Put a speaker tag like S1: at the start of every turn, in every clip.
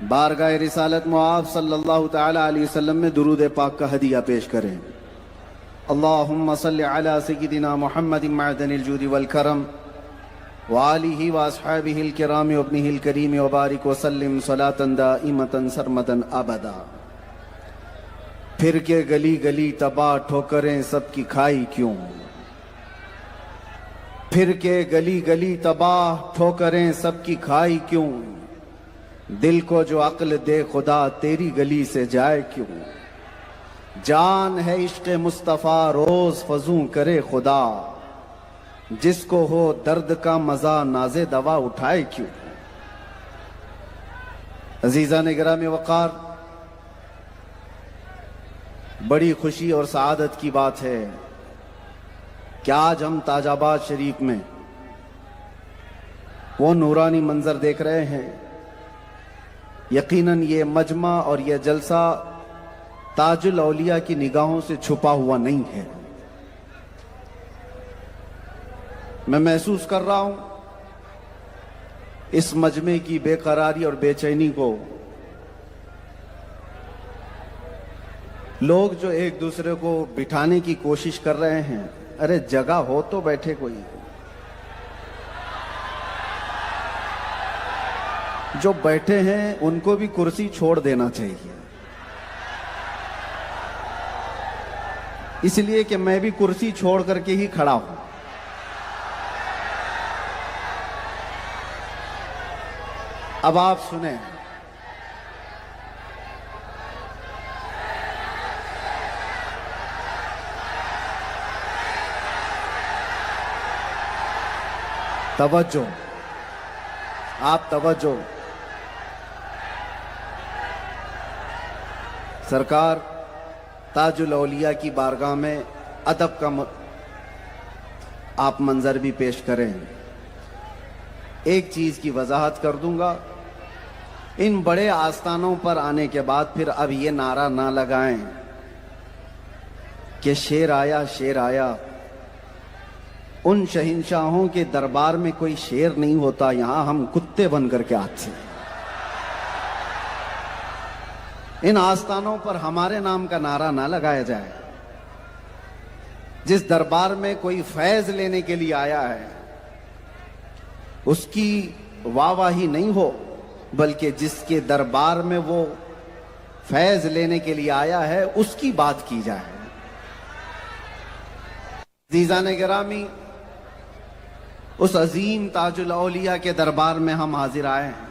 S1: بارگاہ رسالت معاب صلی اللہ تعالی علیہ وسلم میں درود پاک کا ہدیہ پیش کریں۔ اللہم صلی علی سیدنا محمد معدن الجود والکرم وآلہ واصحابہ الکرام وابنہ الکریم وبارک وسلم صلاة دائمتا سرمدا ابدا۔ پھر کے گلی گلی تباہ ٹھوکریں سب کی کھائی کیوں؟ پھر کے گلی گلی تباہ ٹھوکریں سب کی کھائی کیوں؟ دل کو جو عقل دے خدا تیری گلی سے جائے کیوں؟ جان ہے عشق مصطفیٰ روز فزوں کرے خدا، جس کو ہو درد کا مزہ ناز دوا اٹھائے کیوں؟ عزیزان گرامی وقار، بڑی خوشی اور سعادت کی بات ہے کہ آج ہم تاج آباد شریف میں وہ نورانی منظر دیکھ رہے ہیں۔ یقیناً یہ مجمع اور یہ جلسہ تاج الاولیاء کی نگاہوں سے چھپا ہوا نہیں ہے۔ میں محسوس کر رہا ہوں اس مجمع کی بے قراری اور بے چینی کو۔ لوگ جو ایک دوسرے کو بٹھانے کی کوشش کر رہے ہیں، ارے جگہ ہو تو بیٹھے کوئی۔ جو بیٹھے ہیں ان کو بھی کرسی چھوڑ دینا چاہیے، اس لیے کہ میں بھی کرسی چھوڑ کر کے ہی کھڑا ہوں۔ اب آپ سنیں، توجہ، آپ توجہ۔ سرکار تاج الاولیاء کی بارگاہ میں ادب کا آپ منظر بھی پیش کریں۔ ایک چیز کی وضاحت کر دوں گا، ان بڑے آستانوں پر آنے کے بعد پھر اب یہ نعرہ نہ لگائیں کہ شیر آیا شیر آیا۔ ان شہنشاہوں کے دربار میں کوئی شیر نہیں ہوتا، یہاں ہم کتے بن کر کے آتے ہیں۔ ان آستانوں پر ہمارے نام کا نعرہ نہ لگایا جائے۔ جس دربار میں کوئی فیض لینے کے لیے آیا ہے اس کی واہ واہی نہیں ہو، بلکہ جس کے دربار میں وہ فیض لینے کے لیے آیا ہے اس کی بات کی جائے۔ عزیزان گرامی، اس عظیم تاج الاولیاء کے دربار میں ہم حاضر آئے ہیں۔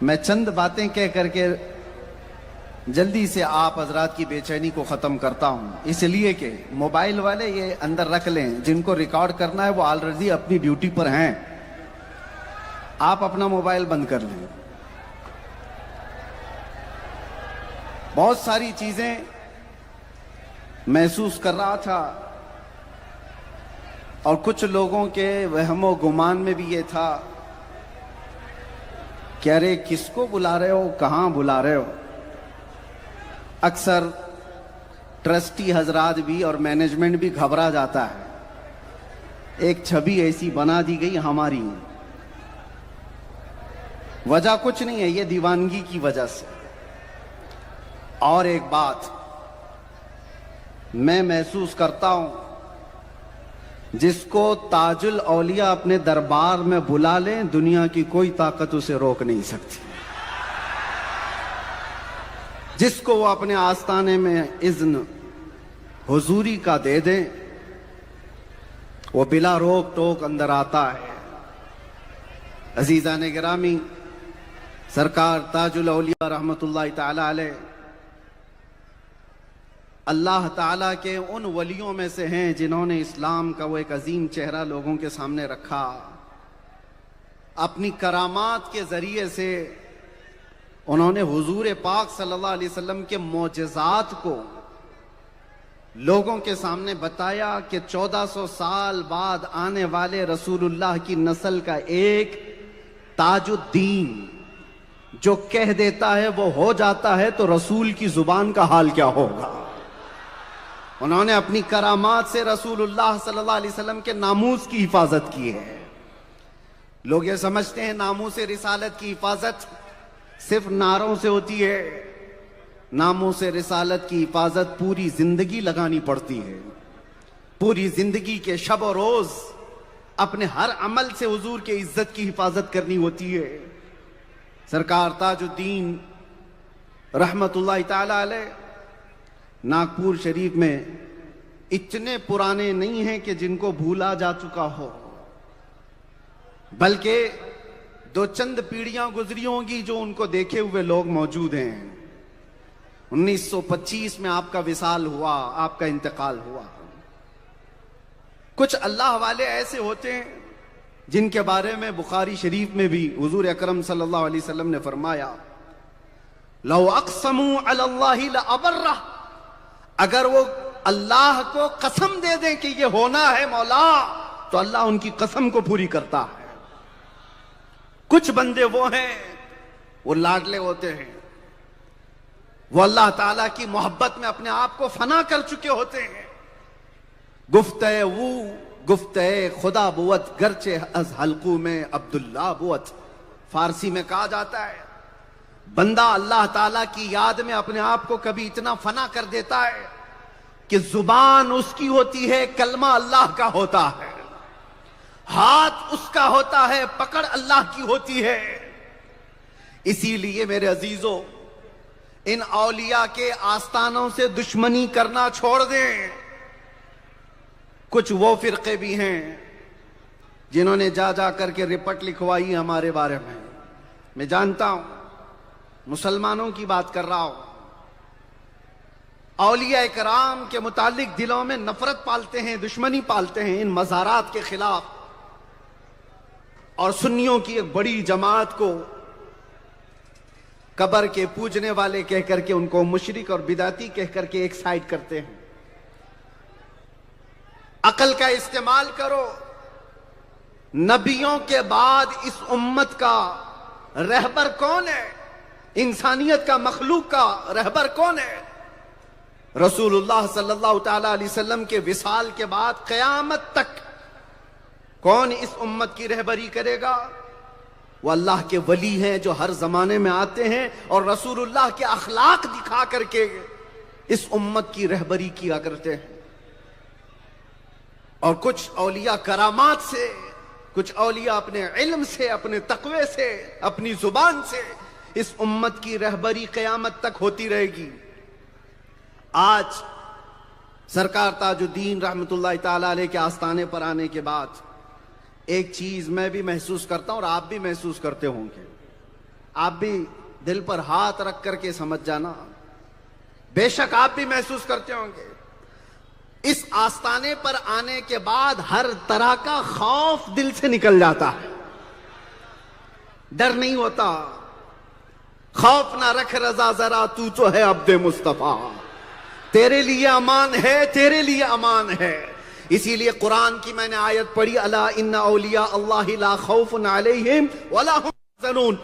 S1: میں چند باتیں کہہ کر کے جلدی سے آپ حضرات کی بے چینی کو ختم کرتا ہوں، اس لیے کہ موبائل والے یہ اندر رکھ لیں، جن کو ریکارڈ کرنا ہے وہ آلریڈی اپنی ڈیوٹی پر ہیں۔ آپ اپنا موبائل بند کر لیں۔ بہت ساری چیزیں محسوس کر رہا تھا، اور کچھ لوگوں کے وہم و گمان میں بھی یہ تھا کہ ارے کس کو بلا رہے ہو، کہاں بلا رہے ہو۔ اکثر ٹرسٹی حضرات بھی اور مینجمنٹ بھی گھبرا جاتا ہے، ایک چھبی ایسی بنا دی گئی ہماری، وجہ کچھ نہیں ہے، یہ دیوانگی کی وجہ سے۔ اور ایک بات میں محسوس کرتا ہوں، جس کو تاج الاولیاء اپنے دربار میں بلا لیں دنیا کی کوئی طاقت اسے روک نہیں سکتی۔ جس کو وہ اپنے آستانے میں اذن حضوری کا دے دیں وہ بلا روک ٹوک اندر آتا ہے۔ عزیزان گرامی، سرکار تاج الاولیاء رحمت اللہ تعالی علیہ اللہ تعالیٰ کے ان ولیوں میں سے ہیں جنہوں نے اسلام کا وہ ایک عظیم چہرہ لوگوں کے سامنے رکھا۔ اپنی کرامات کے ذریعے سے انہوں نے حضور پاک صلی اللہ علیہ وسلم کے معجزات کو لوگوں کے سامنے بتایا کہ 1400 سال بعد آنے والے رسول اللہ کی نسل کا ایک تاج الدین جو کہہ دیتا ہے وہ ہو جاتا ہے، تو رسول کی زبان کا حال کیا ہوگا۔ انہوں نے اپنی کرامات سے رسول اللہ صلی اللہ علیہ وسلم کے ناموس کی حفاظت کی ہے۔ لوگ یہ سمجھتے ہیں ناموس رسالت کی حفاظت صرف نعروں سے ہوتی ہے، ناموں سے رسالت کی حفاظت پوری زندگی لگانی پڑتی ہے. پوری زندگی کے شب و روز اپنے ہر عمل سے حضور کے عزت کی حفاظت کرنی ہوتی ہے. سرکار تاج الدین رحمت اللہ تعالی علیہ ناگپور شریف میں اتنے پرانے نہیں ہیں کہ جن کو بھولا جا چکا ہو، بلکہ دو چند پیڑھیاں گزری ہوں گی جو ان کو دیکھے ہوئے لوگ موجود ہیں. 1925 میں آپ کا وصال ہوا، آپ کا انتقال ہوا. کچھ اللہ والے ایسے ہوتے ہیں جن کے بارے میں بخاری شریف میں بھی حضور اکرم صلی اللہ علیہ وسلم نے فرمایا لو اقسموا علی اللہ لابرہ، اگر وہ اللہ کو قسم دے دیں کہ یہ ہونا ہے مولا تو اللہ ان کی قسم کو پوری کرتا ہے. کچھ بندے وہ ہیں، وہ لاڈلے ہوتے ہیں، وہ اللہ تعالیٰ کی محبت میں اپنے آپ کو فنا کر چکے ہوتے ہیں. گفتہ وہ گفتہ خدا بوت گرچہ از حلقو میں عبداللہ بوت. فارسی میں کہا جاتا ہے بندہ اللہ تعالیٰ کی یاد میں اپنے آپ کو کبھی اتنا فنا کر دیتا ہے کہ زبان اس کی ہوتی ہے، کلمہ اللہ کا ہوتا ہے، ہاتھ اس کا ہوتا ہے، پکڑ اللہ کی ہوتی ہے. اسی لیے میرے عزیزو، ان اولیاء کے آستانوں سے دشمنی کرنا چھوڑ دیں. کچھ وہ فرقے بھی ہیں جنہوں نے جا جا کر کے رپٹ لکھوائی ہمارے بارے میں. میں جانتا ہوں، مسلمانوں کی بات کر رہا ہوں. اولیاء کرام کے متعلق دلوں میں نفرت پالتے ہیں، دشمنی پالتے ہیں ان مزارات کے خلاف، اور سنیوں کی ایک بڑی جماعت کو قبر کے پوجنے والے کہہ کر کے ان کو مشرک اور بدعتی کہہ کر کے ایک سائیڈ کرتے ہیں. عقل کا استعمال کرو. نبیوں کے بعد اس امت کا رہبر کون ہے؟ انسانیت کا، مخلوق کا رہبر کون ہے؟ رسول اللہ صلی اللہ تعالی علیہ وسلم کے وصال کے بعد قیامت تک کون اس امت کی رہبری کرے گا؟ وہ اللہ کے ولی ہیں جو ہر زمانے میں آتے ہیں اور رسول اللہ کے اخلاق دکھا کر کے اس امت کی رہبری کیا کرتے ہیں. اور کچھ اولیاء کرامات سے، کچھ اولیاء اپنے علم سے، اپنے تقوی سے، اپنی زبان سے اس امت کی رہبری قیامت تک ہوتی رہے گی. آج سرکار تاج الدین رحمت اللہ تعالی علیہ کے آستانے پر آنے کے بعد ایک چیز میں بھی محسوس کرتا ہوں اور آپ بھی محسوس کرتے ہوں گے. آپ بھی دل پر ہاتھ رکھ کر کے سمجھ جانا، بے شک آپ بھی محسوس کرتے ہوں گے. اس آستانے پر آنے کے بعد ہر طرح کا خوف دل سے نکل جاتا ہے. ڈر نہیں ہوتا. خوف نہ رکھ رضا ذرا، تو ہے عبد مصطفیٰ، تیرے لیے امان ہے، تیرے لیے امان ہے. اسی لیے قرآن کی میں نے آیت پڑھی الا ان اولیاء اللہ لا خوف علیہم ولا هم يحزنون.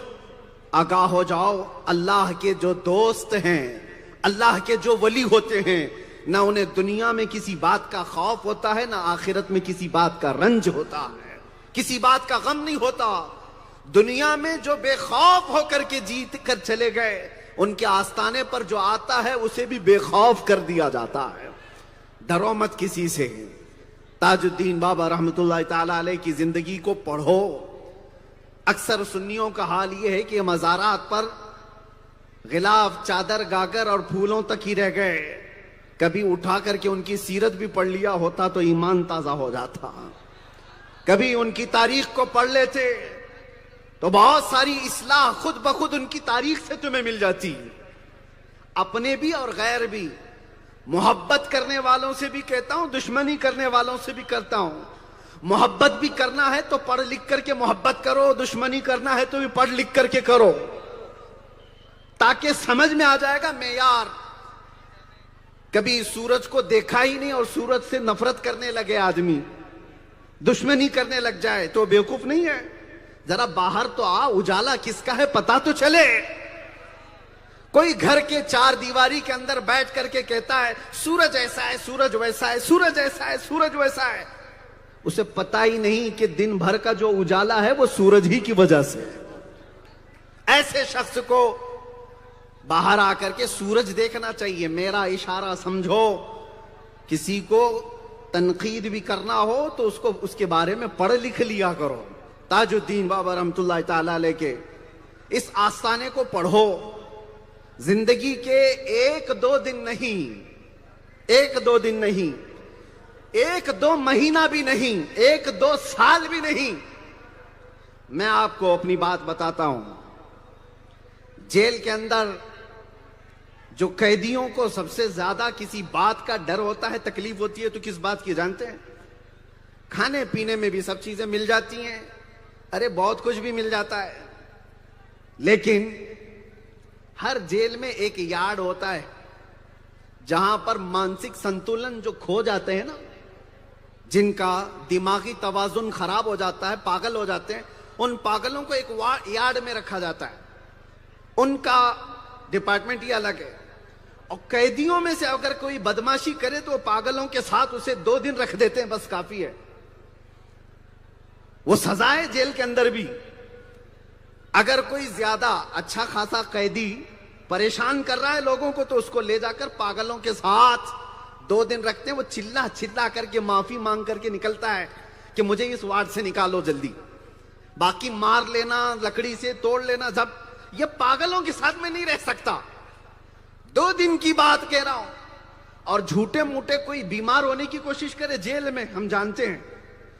S1: آگاہ ہو جاؤ، اللہ کے جو دوست ہیں، اللہ کے جو ولی ہوتے ہیں، نہ انہیں دنیا میں کسی بات کا خوف ہوتا ہے، نہ آخرت میں کسی بات کا رنج ہوتا ہے، کسی بات کا غم نہیں ہوتا. دنیا میں جو بے خوف ہو کر کے جیت کر چلے گئے، ان کے آستانے پر جو آتا ہے اسے بھی بے خوف کر دیا جاتا ہے. ڈرو مت کسی سے. تاج الدین بابا رحمت اللہ تعالی علیہ کی زندگی کو پڑھو. اکثر سنیوں کا حال یہ ہے کہ مزارات پر غلاف، چادر، گاگر اور پھولوں تک ہی رہ گئے. کبھی اٹھا کر کے ان کی سیرت بھی پڑھ لیا ہوتا تو ایمان تازہ ہو جاتا. کبھی ان کی تاریخ کو پڑھ لیتے تو بہت ساری اصلاح خود بخود ان کی تاریخ سے تمہیں مل جاتی. اپنے بھی اور غیر بھی. محبت کرنے والوں سے بھی کہتا ہوں، دشمنی کرنے والوں سے بھی کرتا ہوں. محبت بھی کرنا ہے تو پڑھ لکھ کر کے محبت کرو، دشمنی کرنا ہے تو بھی پڑھ لکھ کر کے کرو، تاکہ سمجھ میں آ جائے گا معیار. کبھی سورج کو دیکھا ہی نہیں اور سورج سے نفرت کرنے لگے آدمی، دشمنی کرنے لگ جائے تو بیوقوف نہیں ہے. ذرا باہر تو آ، اجالا کس کا ہے پتا تو چلے. کوئی گھر کے چار دیواری کے اندر بیٹھ کر کے کہتا ہے سورج ایسا ہے، سورج ویسا ہے، سورج ایسا ہے، سورج ویسا ہے، اسے پتہ ہی نہیں کہ دن بھر کا جو اجالا ہے وہ سورج ہی کی وجہ سے. ایسے شخص کو باہر آ کر کے سورج دیکھنا چاہیے. میرا اشارہ سمجھو. کسی کو تنقید بھی کرنا ہو تو اس کے بارے میں پڑھ لکھ لیا کرو. تاج الدین بابا رحمۃ اللہ تعالی علیہ کے اس آستانے کو پڑھو. زندگی کے ایک دو دن نہیں, ایک دو مہینہ بھی نہیں, ایک دو سال بھی نہیں. میں آپ کو اپنی بات بتاتا ہوں. جیل کے اندر جو قیدیوں کو سب سے زیادہ کسی بات کا ڈر ہوتا ہے, تکلیف ہوتی ہے, تو کس بات کی جانتے ہیں؟ کھانے پینے میں بھی سب چیزیں مل جاتی ہیں, ارے بہت کچھ بھی مل جاتا ہے, لیکن ہر جیل میں ایک یارڈ ہوتا ہے جہاں پر مانسک سنتولن جو کھو جاتے ہیں نا, جن کا دماغی توازن خراب ہو جاتا ہے, پاگل ہو جاتے ہیں, ان پاگلوں کو ایک یارڈ میں رکھا جاتا ہے. ان کا ڈپارٹمنٹ ہی الگ ہے. اور قیدیوں میں سے اگر کوئی بدماشی کرے تو پاگلوں کے ساتھ اسے 2 دن رکھ دیتے ہیں, بس کافی ہے. وہ سزا ہے جیل کے اندر بھی. اگر کوئی زیادہ اچھا خاصا قیدی پریشان کر رہا ہے لوگوں کو تو اس کو لے جا کر پاگلوں کے ساتھ 2 دن رکھتے ہیں. وہ چلا کر کے معافی مانگ کر کے نکلتا ہے کہ مجھے اس وارڈ سے نکالو جلدی. باقی مار لینا, لکڑی سے توڑ لینا, جب یہ پاگلوں کے ساتھ میں نہیں رہ سکتا. 2 دن کی بات کہہ رہا ہوں. اور جھوٹے موٹے کوئی بیمار ہونے کی کوشش کرے جیل میں, ہم جانتے ہیں,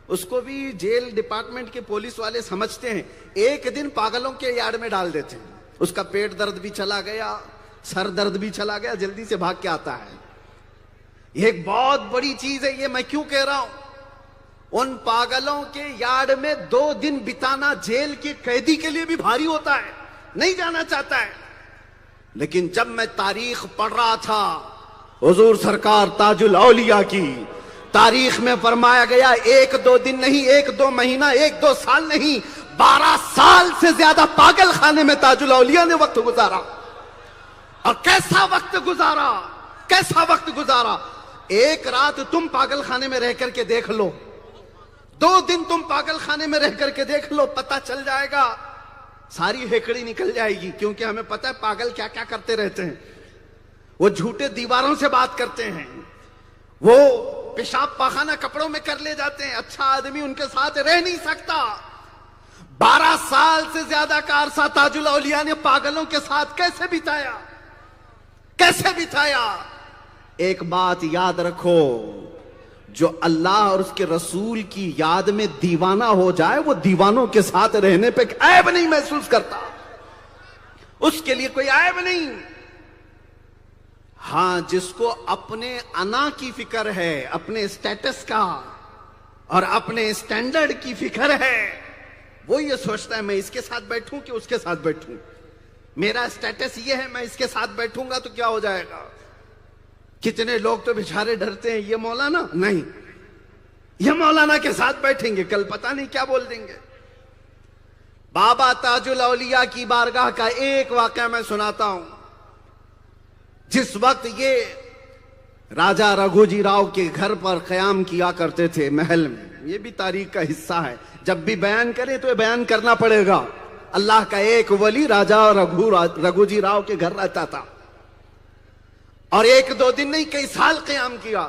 S1: اس کو بھی جیل ڈپارٹمنٹ کے پولیس والے سمجھتے ہیں, 1 دن پاگلوں کے یارڈ میں ڈال دیتے ہیں. اس کا پیٹ درد بھی چلا گیا, سر درد بھی چلا گیا, جلدی سے بھاگ کے آتا ہے. یہ ایک بہت بڑی چیز ہے. یہ میں کیوں کہہ رہا ہوں؟ ان پاگلوں کے یارڈ میں 2 دن بتانا جیل کے قیدی کے لیے بھی بھاری ہوتا ہے, نہیں جانا چاہتا ہے. لیکن جب میں تاریخ پڑھ رہا تھا حضور سرکار تاج الاولیاء کی, تاریخ میں فرمایا گیا 1-2 دن نہیں, 1-2 مہینہ, 1-2 سال نہیں, 12 سال سے زیادہ پاگل خانے میں تاج الاولیاء نے وقت گزارا. اور کیسا وقت گزارا. ایک رات تم پاگل خانے میں رہ کر کے دیکھ لو, 2 دن تم پاگل خانے میں رہ کر کے دیکھ لو, پتہ چل جائے گا, ساری ہیکڑی نکل جائے گی. کیونکہ ہمیں پتہ ہے پاگل کیا کیا کرتے رہتے ہیں. وہ جھوٹے دیواروں سے بات کرتے ہیں, وہ پیشاب پاخانہ کپڑوں میں کر لے جاتے ہیں. اچھا آدمی ان کے ساتھ رہ نہیں سکتا. 12 سال سے زیادہ کا عرصہ تاج الاولیاء نے پاگلوں کے ساتھ کیسے بتایا. ایک بات یاد رکھو, جو اللہ اور اس کے رسول کی یاد میں دیوانہ ہو جائے وہ دیوانوں کے ساتھ رہنے پہ عیب نہیں محسوس کرتا, اس کے لیے کوئی عیب نہیں. ہاں, جس کو اپنے انا کی فکر ہے, اپنے سٹیٹس کا اور اپنے سٹینڈرڈ کی فکر ہے, وہ یہ سوچتا ہے میں اس کے ساتھ بیٹھوں کہ اس کے ساتھ بیٹھوں, میرا سٹیٹس یہ ہے, میں اس کے ساتھ بیٹھوں گا تو کیا ہو جائے گا. کتنے لوگ تو بیچارے ڈرتے ہیں, یہ مولانا نہیں, یہ مولانا کے ساتھ بیٹھیں گے کل پتہ نہیں کیا بول دیں گے. بابا تاج الاولیاء کی بارگاہ کا ایک واقعہ میں سناتا ہوں. جس وقت یہ راجہ رگھو جی راؤ کے گھر پر قیام کیا کرتے تھے محل میں, یہ بھی تاریخ کا حصہ ہے, جب بھی بیان کریں تو یہ بیان کرنا پڑے گا. اللہ کا ایک ولی راجہ رگھو جی راؤ کے گھر رہتا تھا, اور 1-2 دن نہیں, کئی سال قیام کیا.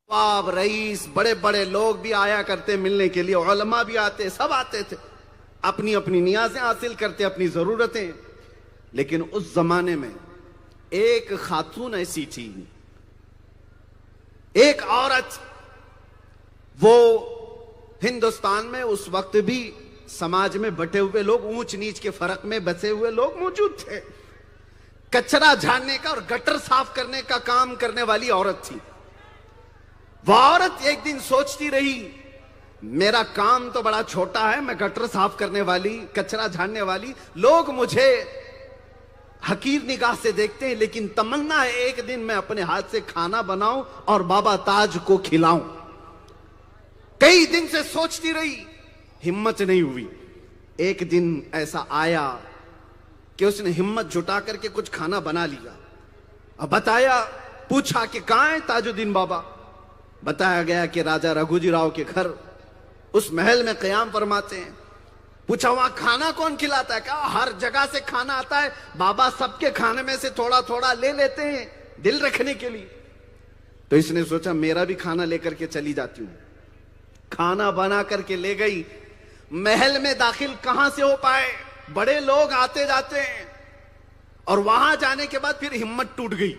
S1: نواب, رئیس, بڑے بڑے لوگ بھی آیا کرتے ملنے کے لیے, علماء بھی آتے, سب آتے تھے, اپنی اپنی نیازیں حاصل کرتے, اپنی ضرورتیں. لیکن اس زمانے میں ایک خاتون ایسی تھی, ایک عورت, وہ ہندوستان میں اس وقت بھی سماج میں بٹے ہوئے لوگ, اونچ نیچ کے فرق میں بسے ہوئے لوگ موجود تھے. کچرا جھاڑنے کا اور گٹر صاف کرنے کا کام کرنے والی عورت تھی. وہ عورت ایک دن سوچتی رہی, میرا کام تو بڑا چھوٹا ہے, میں گٹر صاف کرنے والی, کچرا جھاڑنے والی, لوگ مجھے حقیر نگاہ سے دیکھتے ہیں, لیکن تمنا ہے ایک دن میں اپنے ہاتھ سے کھانا بناؤں اور بابا تاج کو کھلاؤں. کئی دن سے سوچتی رہی, ہمت نہیں ہوئی. ایک دن ایسا آیا کہ اس نے ہمت جٹا کر کے کچھ کھانا بنا لیا. اب بتایا, پوچھا کہ کہاں ہے تاج الدین بابا. بتایا گیا کہ راجہ رگھو جی راؤ کے گھر اس محل میں قیام فرماتے ہیں. پوچھا وہاں کھانا کون کھلاتا ہے؟ کہا ہر جگہ سے کھانا آتا ہے بابا، سب کے کھانے میں سے تھوڑا تھوڑا لے لیتے ہیں دل رکھنے کے لیے۔ تو اس نے سوچا میرا بھی کھانا لے کر کے چلی جاتی ہوں۔ کھانا بنا کر کے لے گئی، محل میں داخل کہاں سے ہو پائے، بڑے لوگ آتے جاتے ہیں، اور وہاں جانے کے بعد پھر ہمت ٹوٹ گئی۔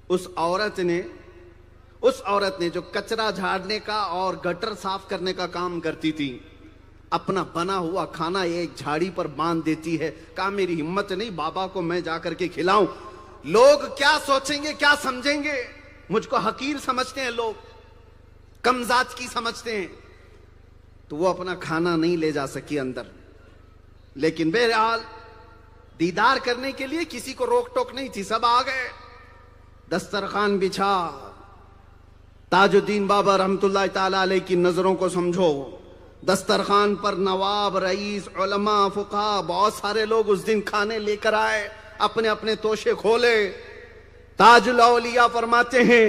S1: اس عورت نے جو کچرا جھاڑنے کا اور گٹر صاف کرنے کا کام کرتی تھی، اپنا بنا ہوا کھانا ایک جھاڑی پر باندھ دیتی ہے۔ کہا میری ہمت نہیں بابا کو میں جا کر کے کھلاؤں، لوگ کیا سوچیں گے، کیا سمجھیں گے، مجھ کو حقیر سمجھتے ہیں لوگ، کم ذات کی سمجھتے ہیں۔ تو وہ اپنا کھانا نہیں لے جا سکی اندر، لیکن بہرحال دیدار کرنے کے لیے کسی کو روک ٹوک نہیں تھی، سب آ گئے۔ دسترخوان بچھا، تاج الدین بابا رحمت اللہ تعالی علیہ کی نظروں کو سمجھو، دسترخوان پر نواب، رئیس، علماء، فقہا، بہت سارے لوگ اس دن کھانے لے کر آئے، اپنے اپنے توشے کھولے۔ تاج الاولیاء فرماتے ہیں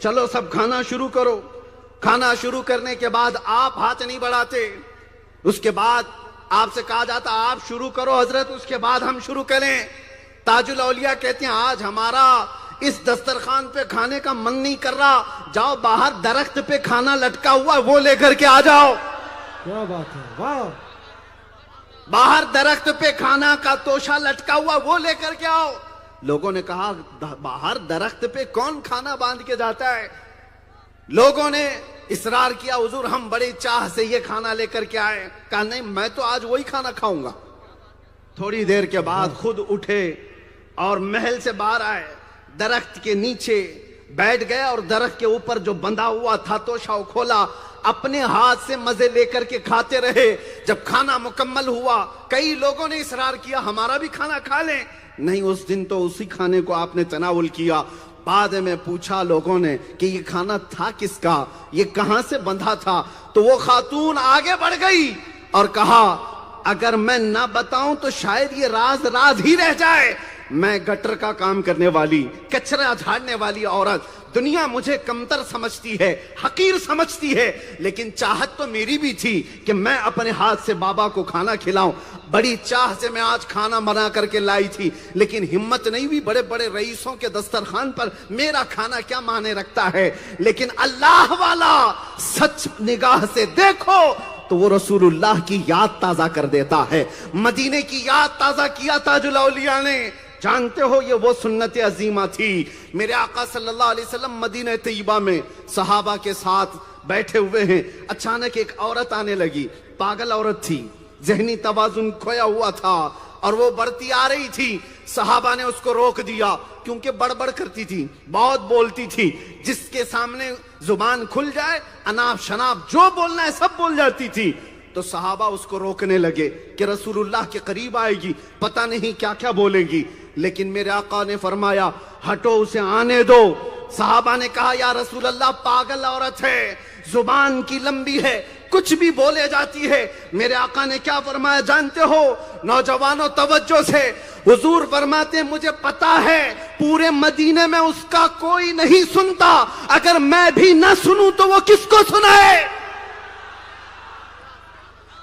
S1: چلو سب کھانا شروع کرو۔ کھانا شروع کرنے کے بعد آپ ہاتھ نہیں بڑھاتے، اس کے بعد آپ سے کہا جاتا آپ شروع کرو حضرت، اس کے بعد ہم شروع کریں۔ تاج الاولیاء کہتے ہیں آج ہمارا اس دسترخوان پہ کھانے کا من نہیں کر رہا، جاؤ باہر درخت پہ کھانا لٹکا ہوا وہ لے کر کے آ جاؤ۔
S2: کیا بات ہے، واہ!
S1: باہر درخت پہ کھانا کا توشا لٹکا ہوا وہ لے کر کے آؤ۔ لوگوں نے کہا باہر درخت پہ کون کھانا باندھ کے جاتا ہے؟ لوگوں نے اصرار کیا حضور ہم بڑی چاہ سے یہ کھانا لے کر کے آئے۔ کہا نہیں میں تو آج وہی کھانا کھاؤں گا۔ تھوڑی دیر کے بعد خود اٹھے اور محل سے باہر آئے، درخت کے نیچے بیٹھ گئے اور درخت کے اوپر جو بندھا ہوا تھا توشا کھولا، اپنے ہاتھ سے مزے لے کر کے کھاتے رہے۔ جب کھانا مکمل ہوا کئی لوگوں نے اصرار کیا ہمارا بھی کھانا کھا لیں، نہیں اس دن تو اسی کھانے کو آپ نے تناول کیا۔ بعد میں پوچھا لوگوں نے کہ یہ کھانا تھا کس کا، یہ کہاں سے بندھا تھا؟ تو وہ خاتون آگے بڑھ گئی اور کہا اگر میں نہ بتاؤں تو شاید یہ راز راز ہی رہ جائے، میں گٹر کا کام کرنے والی، کچرا جھاڑنے والی عورت، دنیا مجھے کمتر سمجھتی ہے، حقیر سمجھتی ہے، لیکن چاہت تو میری بھی تھی کہ میں اپنے ہاتھ سے بابا کو کھانا کھلاؤں۔ بڑی چاہ سے میں آج کھانا بنا کر کے لائی تھی، لیکن ہمت نہیں ہوئی، بڑے بڑے رئیسوں کے دسترخوان پر میرا کھانا کیا معنی رکھتا ہے، لیکن اللہ والا سچ نگاہ سے دیکھو تو وہ رسول اللہ کی یاد تازہ کر دیتا ہے۔ مدینے کی یاد تازہ کیا تاج الاولیاء نے۔ جانتے ہو یہ وہ سنت عظیمہ تھی، میرے آقا صلی اللہ علیہ وسلم مدینہ طیبہ میں صحابہ کے ساتھ بیٹھے ہوئے ہیں، اچانک ایک عورت آنے لگی، پاگل عورت تھی، ذہنی توازن کھویا ہوا تھا اور وہ بڑھتی آ رہی تھی۔ صحابہ نے اس کو روک دیا کیونکہ بڑبڑ کرتی تھی، بہت بولتی تھی، جس کے سامنے زبان کھل جائے اناپ شناپ جو بولنا ہے سب بول جاتی تھی۔ تو صحابہ اس کو روکنے لگے کہ رسول اللہ کے قریب آئے گی، پتہ نہیں کیا کیا بولے گی، لیکن میرے آقا نے فرمایا ہٹو اسے آنے دو۔ صحابہ نے کہا یا رسول اللہ پاگل عورت ہے، زبان کی لمبی ہے، کچھ بھی بولے جاتی ہے۔ میرے آقا نے کیا فرمایا جانتے ہو؟ نوجوانوں توجہ سے، حضور فرماتے ہیں مجھے پتا ہے پورے مدینے میں اس کا کوئی نہیں سنتا، اگر میں بھی نہ سنوں تو وہ کس کو سنائے؟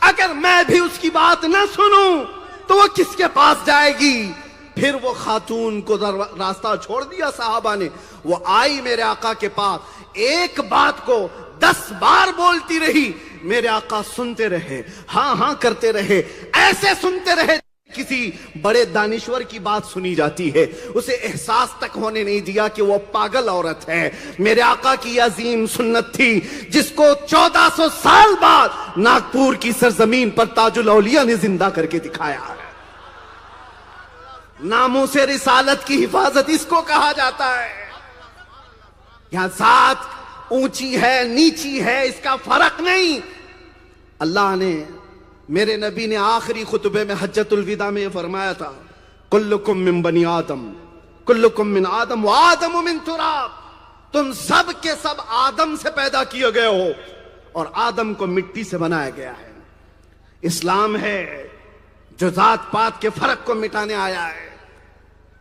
S1: اگر میں بھی اس کی بات نہ سنوں تو وہ کس کے پاس جائے گی؟ پھر وہ خاتون کو راستہ چھوڑ دیا صحابہ نے، وہ آئی میرے آقا کے پاس، ایک بات کو 10 بار بولتی رہی، میرے آقا سنتے رہے، ہاں ہاں کرتے رہے، ایسے سنتے رہے کسی بڑے دانشور کی بات سنی جاتی ہے، اسے احساس تک ہونے نہیں دیا کہ وہ پاگل عورت ہے۔ میرے آقا کی عظیم سنت تھی جس کو 1400 سال بعد ناگپور کی سرزمین پر تاج الاولیاء نے زندہ کر کے دکھایا ہے۔ ناموس رسالت کی حفاظت اس کو کہا جاتا ہے۔ یہاں ذات اونچی ہے نیچی ہے اس کا فرق نہیں۔ اللہ نے، میرے نبی نے آخری خطبے میں حجۃ الوداع میں یہ فرمایا تھا کلکم من بنی آدم، کلکم من آدم وآدم من تراب، تم سب کے سب آدم سے پیدا کیے گئے ہو اور آدم کو مٹی سے بنایا گیا ہے۔ اسلام ہے جو ذات پات کے فرق کو مٹانے آیا ہے،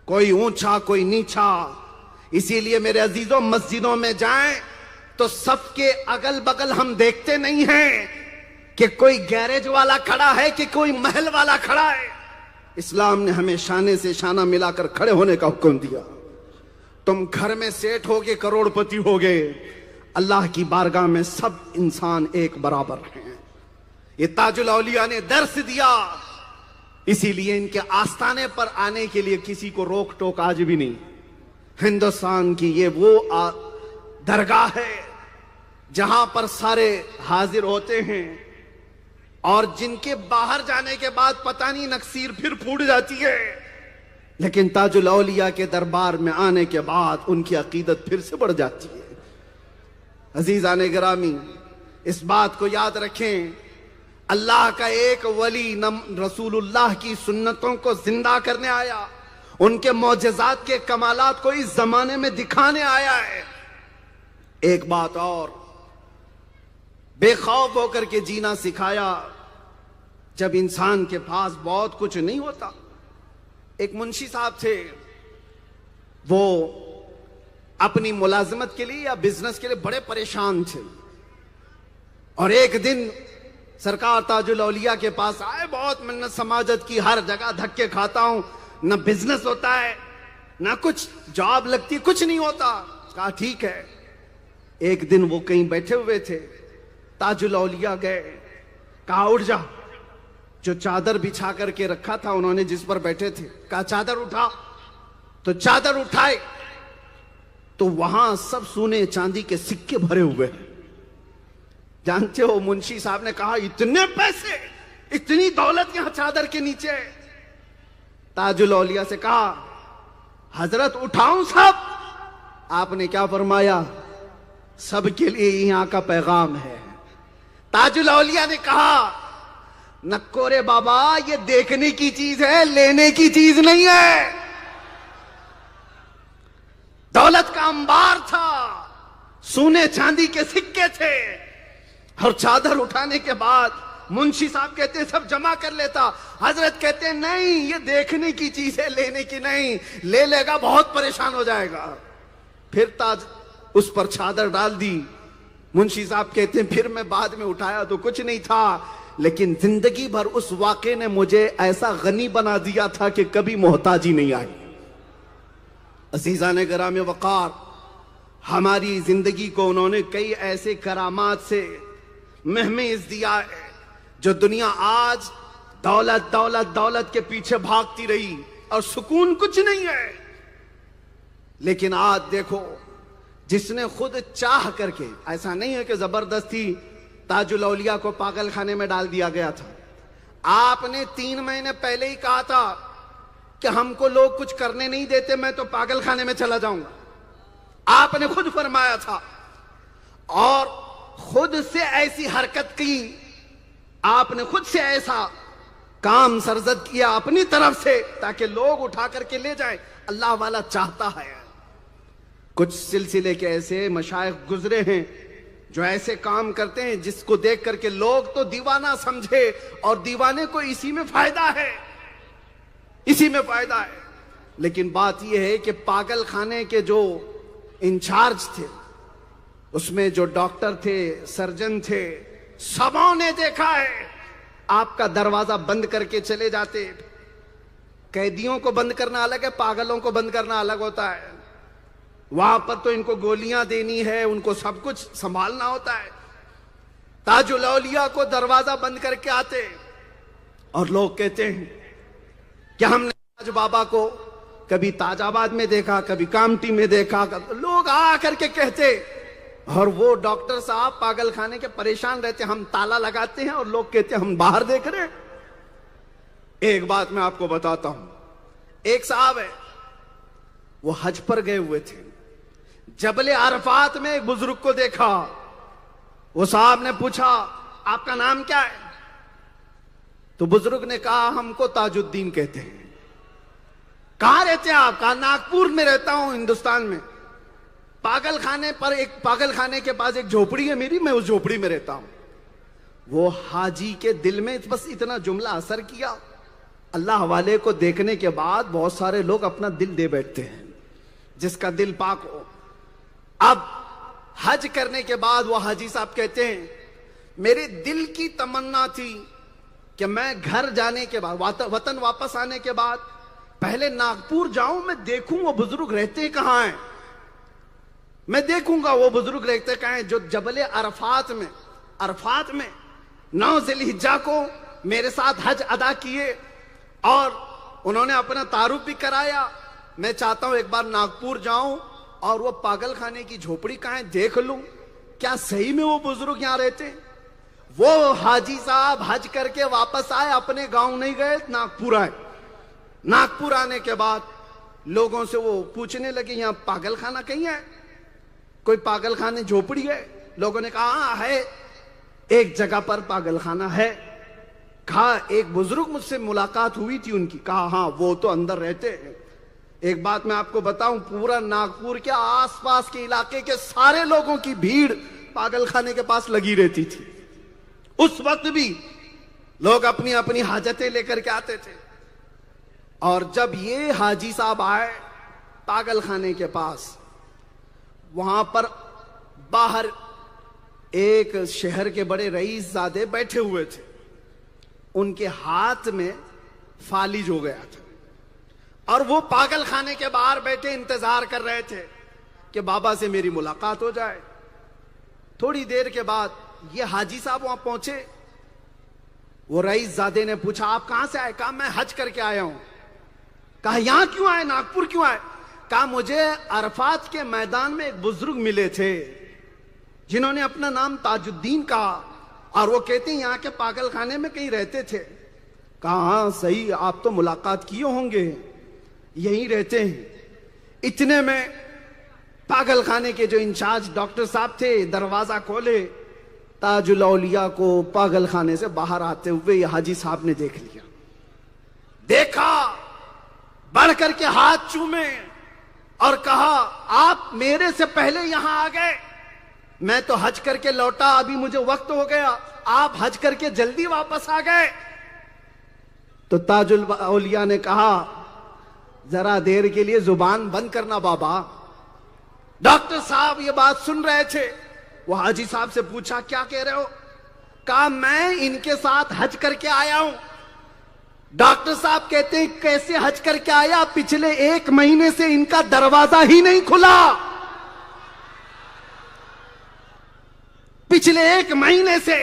S1: کوئی اونچا کوئی نیچا۔ اسی لیے میرے عزیزوں مسجدوں میں جائیں تو صف کے اگل بغل ہم دیکھتے نہیں ہیں کہ کوئی گیرج والا کھڑا ہے کہ کوئی محل والا کھڑا ہے. اسلام نے ہمیں شانے سے شانہ ملا کر کھڑے ہونے کا حکم دیا. تم گھر میں سیٹ ہو گے, کروڑ پتی ہو گئے, اللہ کی بارگاہ میں سب انسان ایک برابر ہیں. یہ تاج الاولیاء نے درس دیا. اسی لیے ان کے آستانے پر آنے کے لیے کسی کو روک ٹوک آج بھی نہیں. ہندوستان کی یہ وہ درگاہ ہے جہاں پر سارے حاضر ہوتے ہیں, اور جن کے باہر جانے کے بعد پتہ نہیں نکسیر پھر پھوٹ جاتی ہے, لیکن تاج الاولیاء کے دربار میں آنے کے بعد ان کی عقیدت پھر سے بڑھ جاتی ہے. عزیزان گرامی, اس بات کو یاد رکھیں, اللہ کا ایک ولی رسول اللہ کی سنتوں کو زندہ کرنے آیا, ان کے معجزات کے کمالات کو اس زمانے میں دکھانے آیا ہے. ایک بات اور, بے خوف ہو کر کے جینا سکھایا جب انسان کے پاس بہت کچھ نہیں ہوتا. ایک منشی صاحب تھے, وہ اپنی ملازمت کے لیے یا بزنس کے لیے بڑے پریشان تھے, اور ایک دن سرکار تاج الاولیاء کے پاس آئے. بہت منت سماجت کی, ہر جگہ دھکے کھاتا ہوں, نہ بزنس ہوتا ہے نہ کچھ جاب لگتی, کچھ نہیں ہوتا. کہا ٹھیک ہے. ایک دن وہ کہیں بیٹھے ہوئے تھے, تاج الاولیاء گئے, کہا اٹھ جا. جو چادر بچھا کر کے رکھا تھا انہوں نے جس پر بیٹھے تھے, کہا چادر اٹھا. تو چادر اٹھائے تو وہاں سب سونے چاندی کے سکے بھرے ہوئے ہیں. جانتے ہو, منشی صاحب نے کہا اتنے پیسے, اتنی دولت یہاں چادر کے نیچے. تاج الاولیاء سے کہا حضرت اٹھاؤں سب؟ آپ نے کیا فرمایا, سب کے لیے یہاں کا پیغام ہے. تاج الاولیاء نے کہا نکو رے بابا, یہ دیکھنے کی چیز ہے, لینے کی چیز نہیں ہے. دولت کا انبار تھا, سونے چاندی کے سکے تھے, اور چادر اٹھانے کے بعد منشی صاحب کہتے ہیں سب جمع کر لیتا. حضرت کہتے ہیں نہیں, یہ دیکھنے کی چیز ہے, لینے کی نہیں. لے لے گا بہت پریشان ہو جائے گا. پھر تاج اس پر چادر ڈال دی. منشی صاحب کہتے ہیں پھر میں بعد میں اٹھایا تو کچھ نہیں تھا, لیکن زندگی بھر اس واقعے نے مجھے ایسا غنی بنا دیا تھا کہ کبھی محتاجی نہیں آئی. عزیزان گرامی وقار, ہماری زندگی کو انہوں نے کئی ایسے کرامات سے مہمیز دیا ہے, جو دنیا آج دولت دولت دولت کے پیچھے بھاگتی رہی اور سکون کچھ نہیں ہے. لیکن آج دیکھو, جس نے خود چاہ کر کے, ایسا نہیں ہے کہ زبردستی تاج الاولیاء کو پاگل خانے میں ڈال دیا گیا تھا. آپ نے 3 مہینے پہلے ہی کہا تھا کہ ہم کو لوگ کچھ کرنے نہیں دیتے, میں تو پاگل خانے میں چلا جاؤں گا. آپ نے خود فرمایا تھا, اور خود سے ایسی حرکت کی, آپ نے خود سے ایسا کام سرزد کیا اپنی طرف سے تاکہ لوگ اٹھا کر کے لے جائیں. اللہ والا چاہتا ہے. کچھ سلسلے کے ایسے مشائخ گزرے ہیں جو ایسے کام کرتے ہیں جس کو دیکھ کر کے لوگ تو دیوانہ سمجھے, اور دیوانے کو اسی میں فائدہ ہے, اسی میں فائدہ ہے. لیکن بات یہ ہے کہ پاگل خانے کے جو انچارج تھے, اس میں جو ڈاکٹر تھے, سرجن تھے, سبوں نے دیکھا ہے آپ کا دروازہ بند کر کے چلے جاتے. قیدیوں کو بند کرنا الگ ہے, پاگلوں کو بند کرنا الگ ہوتا ہے. وہاں پر تو ان کو گولیاں دینی ہے, ان کو سب کچھ سنبھالنا ہوتا ہے. تاج الاولیاء کو دروازہ بند کر کے آتے, اور لوگ کہتے ہیں کہ ہم نے تاج بابا کو کبھی تاج آباد میں دیکھا, کبھی کامٹی میں دیکھا. لوگ آ کر کے کہتے, اور وہ ڈاکٹر صاحب پاگل خانے کے پریشان رہتے, ہم تالا لگاتے ہیں اور لوگ کہتے ہیں ہم باہر دیکھ رہے ہیں. ایک بات میں آپ کو بتاتا ہوں, ایک صاحب ہے, وہ حج پر گئے ہوئے تھے. جبل عرفات میں ایک بزرگ کو دیکھا. وہ صاحب نے پوچھا آپ کا نام کیا ہے؟ تو بزرگ نے کہا ہم کو تاج الدین کہتے ہیں. کہاں رہتے ہیں آپ؟ کہا ناگپور میں رہتا ہوں, ہندوستان میں. پاگل خانے پر, ایک پاگل خانے کے پاس ایک جھوپڑی ہے میری, میں اس جھوپڑی میں رہتا ہوں. وہ حاجی کے دل میں بس اتنا جملہ اثر کیا. اللہ والے کو دیکھنے کے بعد بہت سارے لوگ اپنا دل دے بیٹھتے ہیں, جس کا دل پاک ہو. اب حج کرنے کے بعد وہ حاجی صاحب کہتے ہیں میرے دل کی تمنا تھی کہ میں گھر جانے کے بعد وطن واپس آنے کے بعد پہلے ناگپور جاؤں, میں دیکھوں وہ بزرگ رہتے کہاں ہیں, میں دیکھوں گا وہ بزرگ رہتے کہاں ہیں جو جبل عرفات میں 9 ذی الحجہ کو میرے ساتھ حج ادا کیے اور انہوں نے اپنا تعارف بھی کرایا. میں چاہتا ہوں ایک بار ناگپور جاؤں اور وہ پاگل خانے کی جھوپڑی کہاں ہے دیکھ لوں, کیا صحیح میں وہ بزرگ یہاں رہتے ہیں. وہ حاجی صاحب حج کر کے واپس آئے, اپنے گاؤں نہیں گئے, ناگپور آئے. ناگپور آنے کے بعد لوگوں سے وہ پوچھنے لگے یہاں پاگل خانہ کہیں ہے, کوئی پاگل خانے جھوپڑی ہے. لوگوں نے کہا ہاں ہے, ایک جگہ پر پاگل خانہ ہے. کہا ایک بزرگ مجھ سے ملاقات ہوئی تھی ان کی, کہا ہاں وہ تو اندر رہتے ہیں. ایک بات میں آپ کو بتاؤں, پورا ناگپور کے آس پاس کے علاقے کے سارے لوگوں کی بھیڑ پاگل خانے کے پاس لگی رہتی تھی. اس وقت بھی لوگ اپنی اپنی حاجتیں لے کر کے آتے تھے. اور جب یہ حاجی صاحب آئے پاگل خانے کے پاس, وہاں پر باہر ایک شہر کے بڑے رئیس زادے بیٹھے ہوئے تھے. ان کے ہاتھ میں فالج ہو گیا تھا اور وہ پاگل خانے کے باہر بیٹھے انتظار کر رہے تھے کہ بابا سے میری ملاقات ہو جائے. تھوڑی دیر کے بعد یہ حاجی صاحب وہاں پہنچے. وہ رئیس زادے نے پوچھا آپ کہاں سے آئے؟ کہا میں حج کر کے آیا ہوں. کہا یہاں کیوں آئے, ناگپور کیوں آئے؟ کہا مجھے عرفات کے میدان میں ایک بزرگ ملے تھے جنہوں نے اپنا نام تاج الدین کہا اور وہ کہتے ہیں یہاں کے پاگل خانے میں کہیں رہتے تھے. کہا ہاں صحیح, آپ تو ملاقات کیے ہوں گے, یہیں رہتے ہیں. اتنے میں پاگل خانے کے جو انچارج ڈاکٹر صاحب تھے دروازہ کھولے, تاج الاولیاء کو پاگل خانے سے باہر آتے ہوئے یہ حاجی صاحب نے دیکھ لیا. دیکھا, بڑھ کر کے ہاتھ چومے اور کہا آپ میرے سے پہلے یہاں آ گئے, میں تو حج کر کے لوٹا, ابھی مجھے وقت ہو گیا, آپ حج کر کے جلدی واپس آ گئے. تو تاج الاولیاء نے کہا ذرا دیر کے لیے زبان بند کرنا بابا. ڈاکٹر صاحب یہ بات سن رہے تھے. وہ حاجی صاحب سے پوچھا کیا کہہ رہے ہو؟ کہا میں ان کے ساتھ حج کر کے آیا ہوں. ڈاکٹر صاحب کہتے ہیں کیسے حج کر کے آیا؟ پچھلے 1 مہینے سے ان کا دروازہ ہی نہیں کھلا. پچھلے 1 مہینے سے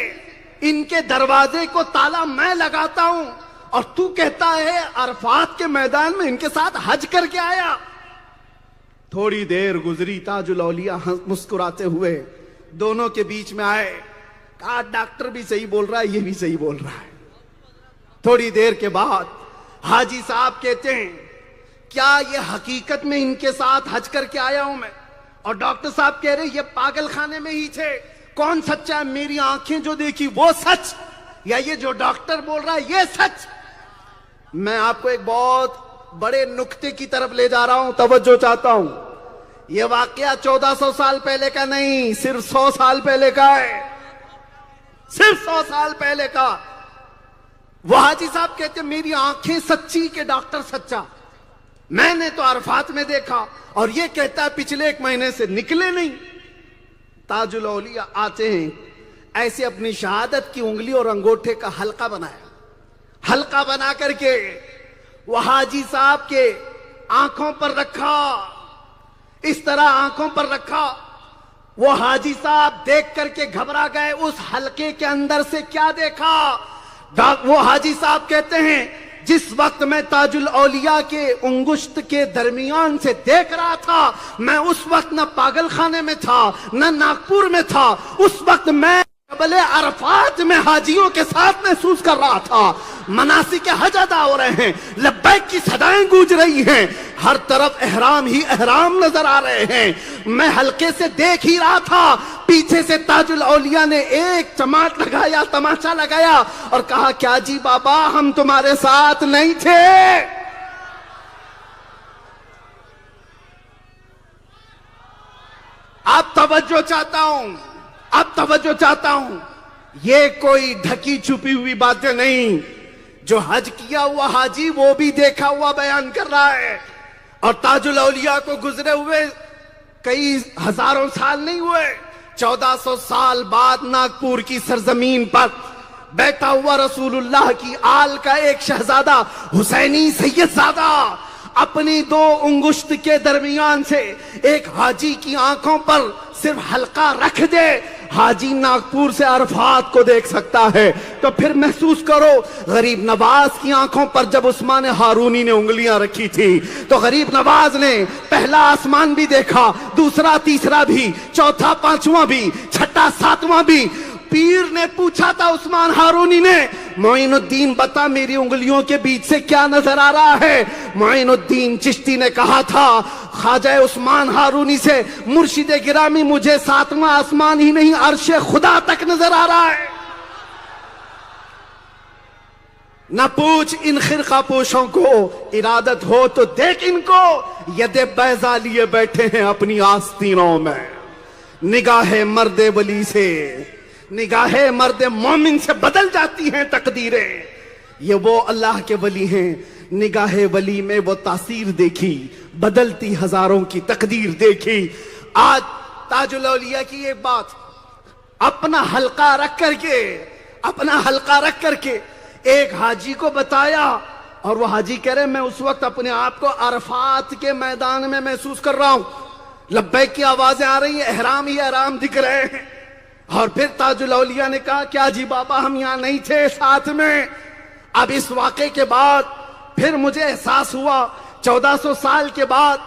S1: ان کے دروازے کو تالا میں لگاتا ہوں اور تو کہتا ہے عرفات کے میدان میں ان کے ساتھ حج کر کے آیا. تھوڑی دیر گزری, تاج الاولیاء مسکراتے ہوئے دونوں کے بیچ میں آئے. کہا ڈاکٹر بھی صحیح بول رہا ہے, یہ بھی صحیح بول رہا ہے. تھوڑی دیر کے بعد حاجی صاحب کہتے ہیں کیا یہ حقیقت میں ان کے ساتھ حج کر کے آیا ہوں میں؟ اور ڈاکٹر صاحب کہہ رہے یہ پاگل خانے میں ہی تھے, کون سچا ہے؟ میری آنکھیں جو دیکھی وہ سچ یا یہ جو ڈاکٹر بول رہا ہے یہ سچ؟ میں آپ کو ایک بہت بڑے نکتے کی طرف لے جا رہا ہوں, توجہ چاہتا ہوں. یہ واقعہ 1400 سال پہلے کا نہیں, صرف 100 سال پہلے کا ہے, صرف 100 سال پہلے کا. وہ حاجی صاحب کہتے ہیں میری آنکھیں سچی کہ ڈاکٹر سچا, میں نے تو عرفات میں دیکھا اور یہ کہتا ہے پچھلے 1 مہینے سے نکلے نہیں. تاج الاولیاء آتے ہیں, ایسے اپنی شہادت کی انگلی اور انگوٹھے کا حلقہ بنایا. حلقہ بنا کر کے وہ حاجی صاحب کے آنکھوں پر رکھا, اس طرح آنکھوں پر رکھا. وہ حاجی صاحب دیکھ کر کے گھبرا گئے. اس حلقے کے اندر سے کیا دیکھا؟ وہ حاجی صاحب کہتے ہیں جس وقت میں تاج الاولیاء کے انگشت کے درمیان سے دیکھ رہا تھا, میں اس وقت نہ پاگل خانے میں تھا نہ ناگپور میں تھا. اس وقت میں جبل عرفات میں حاجیوں کے ساتھ محسوس کر رہا تھا. مناسک حج ادا ہو رہے ہیں, لبیک کی صدائیں گونج رہی ہیں, ہر طرف احرام ہی احرام نظر آ رہے ہیں. میں حلقے سے دیکھ ہی رہا تھا, پیچھے سے تاج الاولیاء نے ایک چماٹ لگایا, تماشا لگایا اور کہا کیا جی بابا ہم تمہارے ساتھ نہیں تھے؟ اب توجہ چاہتا ہوں, یہ کوئی ڈھکی چھپی ہوئی باتیں نہیں. جو حج کیا ہوا حاجی وہ بھی دیکھا ہوا بیان کر رہا ہے. اور تاج الاولیاء کو گزرے ہوئے کئی ہزاروں سال نہیں ہوئے, 1400 سال بعد ناگپور کی سرزمین پر بیٹھا ہوا رسول اللہ کی آل کا ایک شہزادہ حسینی سید زادہ اپنی 2 انگشت کے درمیان سے ایک حاجی کی آنکھوں پر صرف حلقہ رکھ دے، حاجی ناگپور سے عرفات کو دیکھ سکتا ہے۔ تو پھر محسوس کرو غریب نواز کی آنکھوں پر جب عثمان ہارونی نے انگلیاں رکھی تھی تو غریب نواز نے پہلا آسمان بھی دیکھا، دوسرا تیسرا بھی، چوتھا پانچواں بھی، چھٹا ساتواں بھی۔ پیر نے پوچھا تھا عثمان ہارونی نے، معین الدین بتا میری انگلیوں کے بیچ سے کیا نظر آ رہا ہے؟ معین الدین چشتی نے کہا تھا خواجہ عثمان ہارونی سے، مرشد گرامی مجھے 7واں آسمان ہی نہیں عرش خدا تک نظر آ رہا ہے۔ نہ پوچھ ان خرقہ پوشوں کو، ارادت ہو تو دیکھ ان کو، ید بیضا لیے بیٹھے ہیں اپنی آستینوں میں۔ نگاہ مرد ولی سے، نگاہ مرد مومن سے بدل جاتی ہیں تقدیریں۔ یہ وہ اللہ کے ولی ہیں، نگاہ ولی میں وہ تاثیر دیکھی، بدلتی ہزاروں کی تقدیر دیکھی۔ آج تاج الاولیاء کی ایک بات، اپنا حلقہ رکھ کر کے ایک حاجی کو بتایا، اور وہ حاجی کہہ رہے میں اس وقت اپنے آپ کو عرفات کے میدان میں محسوس کر رہا ہوں، لبیک کی آوازیں آ رہی ہیں، احرام ہی احرام دکھ رہے ہیں۔ اور پھر تاج الاولیاء نے کہا کیا جی بابا ہم یہاں نہیں تھے ساتھ میں؟ اب اس واقعے کے بعد پھر مجھے احساس ہوا 1400 سال کے بعد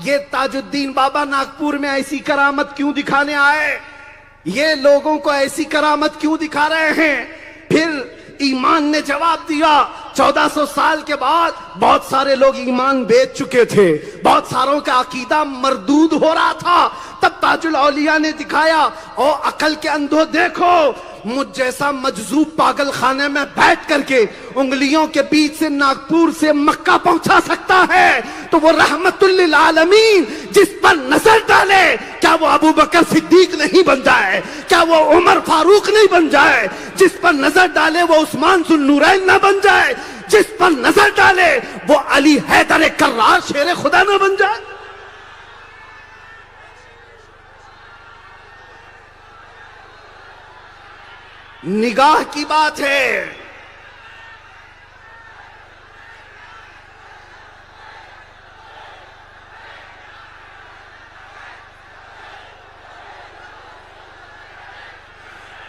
S1: یہ تاج الدین بابا ناگپور میں ایسی کرامت کیوں دکھانے آئے، یہ لوگوں کو ایسی کرامت کیوں دکھا رہے ہیں؟ پھر ایمان نے جواب دیا۔ 1400 سال کے بعد بہت سارے لوگ ایمان بیچ چکے تھے، بہت ساروں کا عقیدہ مردود ہو رہا تھا، تب تاج الاولیاء نے دکھایا او عقل کے اندھو دیکھو، مجھ جیسا مجذوب پاگل خانے میں بیٹھ کر کے انگلیوں کے بیچ سے ناگپور سے مکہ پہنچا سکتا ہے تو وہ رحمت للعالمین جس پر نظر ڈالے، کیا وہ ابو بکر صدیق نہیں بن جائے؟ کیا وہ عمر فاروق نہیں بن جائے؟ جس پر نظر ڈالے وہ عثمان ذو النورین نہ بن جائے؟ جس پر نظر ڈالے وہ علی حیدر کرار شیر خدا نہ بن جائے؟ نگاہ کی بات ہے۔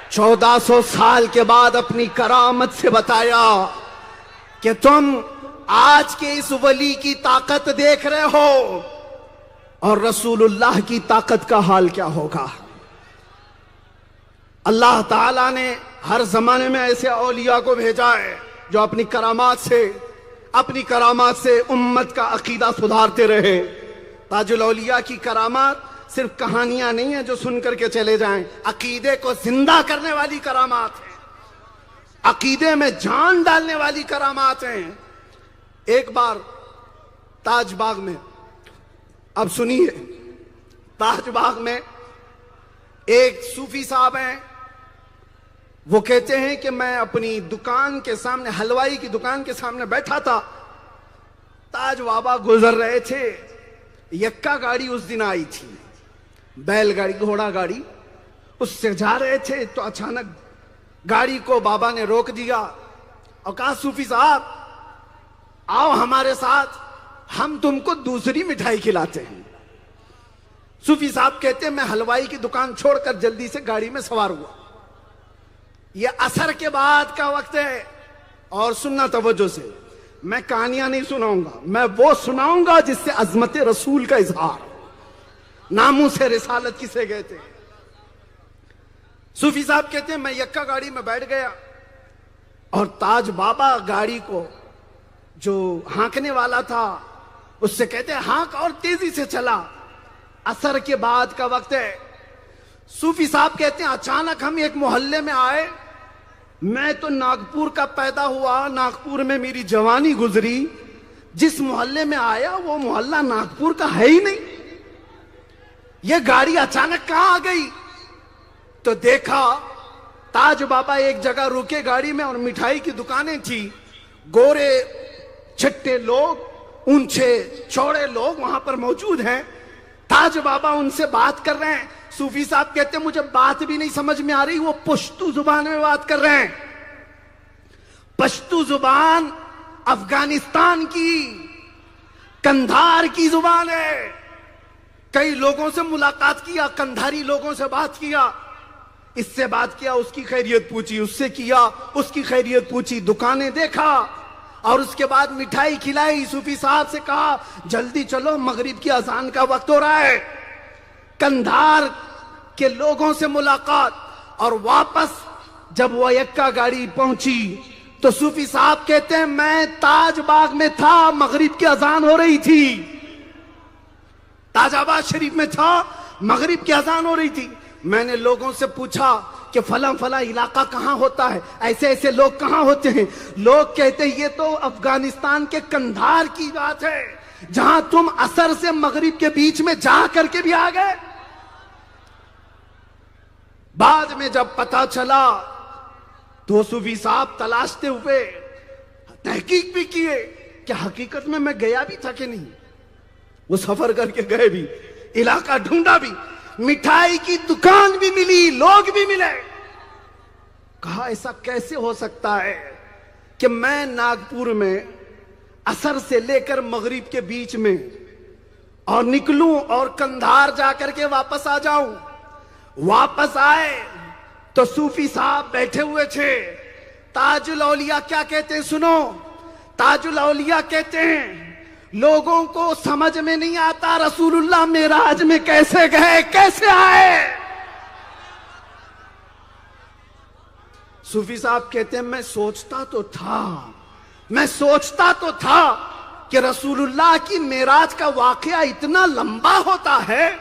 S1: چودہ 1400 سال کے بعد اپنی کرامت سے بتایا کہ تم آج کے اس ولی کی طاقت دیکھ رہے ہو اور رسول اللہ کی طاقت کا حال کیا ہوگا۔ اللہ تعالیٰ نے ہر زمانے میں ایسے اولیاء کو بھیجا ہے جو اپنی کرامات سے امت کا عقیدہ سدھارتے رہے۔ تاج الاولیاء کی کرامات صرف کہانیاں نہیں ہیں جو سن کر کے چلے جائیں، عقیدے کو زندہ کرنے والی کرامات ہیں، عقیدے میں جان ڈالنے والی کرامات ہیں۔ ایک بار تاج باغ میں، اب سنیے، تاج باغ میں ایک صوفی صاحب ہیں، وہ کہتے ہیں کہ میں اپنی دکان کے سامنے، حلوائی کی دکان کے سامنے بیٹھا تھا، تاج بابا گزر رہے تھے، یکا گاڑی اس دن آئی تھی، بیل گاڑی، گھوڑا گاڑی، اس سے جا رہے تھے تو اچانک گاڑی کو بابا نے روک دیا اور کہا صوفی صاحب آؤ ہمارے ساتھ، ہم تم کو دوسری مٹھائی کھلاتے ہیں۔ صوفی صاحب کہتے ہیں میں حلوائی کی دکان چھوڑ کر جلدی سے گاڑی میں سوار ہوا، یہ عصر کے بعد کا وقت ہے، اور سننا توجہ سے، میں کہانیاں نہیں سناؤں گا، میں وہ سناؤں گا جس سے عظمت رسول کا اظہار، ناموس رسالت کسے کہتے ہیں۔ صوفی صاحب کہتے ہیں میں یکا گاڑی میں بیٹھ گیا اور تاج بابا گاڑی کو جو ہانکنے والا تھا اس سے کہتے ہیں ہانک اور تیزی سے چلا، عصر کے بعد کا وقت ہے۔ صوفی صاحب کہتے ہیں اچانک ہم ایک محلے میں آئے، میں تو ناگپور کا پیدا ہوا، ناگپور میں میری جوانی گزری، جس محلے میں آیا وہ محلہ ناگپور کا ہے ہی نہیں، یہ گاڑی اچانک کہاں آ گئی؟ تو دیکھا تاج بابا ایک جگہ رکے گاڑی میں اور مٹھائی کی دکانیں تھی، گورے چھٹے لوگ، اونچے چوڑے لوگ وہاں پر موجود ہیں۔ تاج بابا ان سے بات کر رہے ہیں. صوفی صاحب کہتے ہیں مجھے بات بھی نہیں سمجھ میں آ رہی, وہ پشتو زبان میں بات کر رہے ہیں. پشتو زبان افغانستان کی کندھار کی زبان ہے. کئی لوگوں سے ملاقات کیا, کندھاری لوگوں سے بات کیا, اس سے بات کیا, اس کی خیریت پوچھی, اس سے کیا, اس کی خیریت پوچھی, دکانیں دیکھا, اور اس کے بعد مٹھائی کھلائی. صوفی صاحب سے کہا جلدی چلو مغرب کی اذان کا وقت ہو رہا ہے. کندھار کے لوگوں سے ملاقات, اور واپس جب وہ یکا گاڑی پہنچی تو صوفی صاحب کہتے ہیں میں تاج باغ میں تھا, مغرب کی اذان ہو رہی تھی. تاج آباد شریف میں تھا, مغرب کی اذان ہو رہی تھی. میں نے لوگوں سے پوچھا کہ فلاں فلاں علاقہ کہاں ہوتا ہے, ایسے ایسے لوگ کہاں ہوتے ہیں. لوگ کہتے ہیں یہ تو افغانستان کے کندھار کی بات ہے, جہاں تم عصر سے مغرب کے بیچ میں جا کر کے بھی آ گئے. بعد میں جب پتا چلا تو صوفی صاحب تلاشتے ہوئے تحقیق بھی کیے کہ حقیقت میں گیا بھی تھا کہ نہیں. وہ سفر کر کے گئے بھی, علاقہ ڈھونڈا بھی, مٹھائی کی دکان بھی ملی, لوگ بھی ملے. کہا ایسا کیسے ہو سکتا ہے کہ میں ناگپور میں عصر سے لے کر مغرب کے بیچ میں اور نکلوں اور کندھار جا کر کے واپس آ جاؤں. واپس آئے تو صوفی صاحب بیٹھے ہوئے تھے. تاج الاولیاء کیا کہتے ہیں سنو. تاج الاولیاء کہتے ہیں لوگوں کو سمجھ میں نہیں آتا رسول اللہ معراج میں کیسے گئے, کیسے آئے. صوفی صاحب کہتے ہیں میں سوچتا تو تھا کہ رسول اللہ کی معراج کا واقعہ اتنا لمبا ہوتا ہے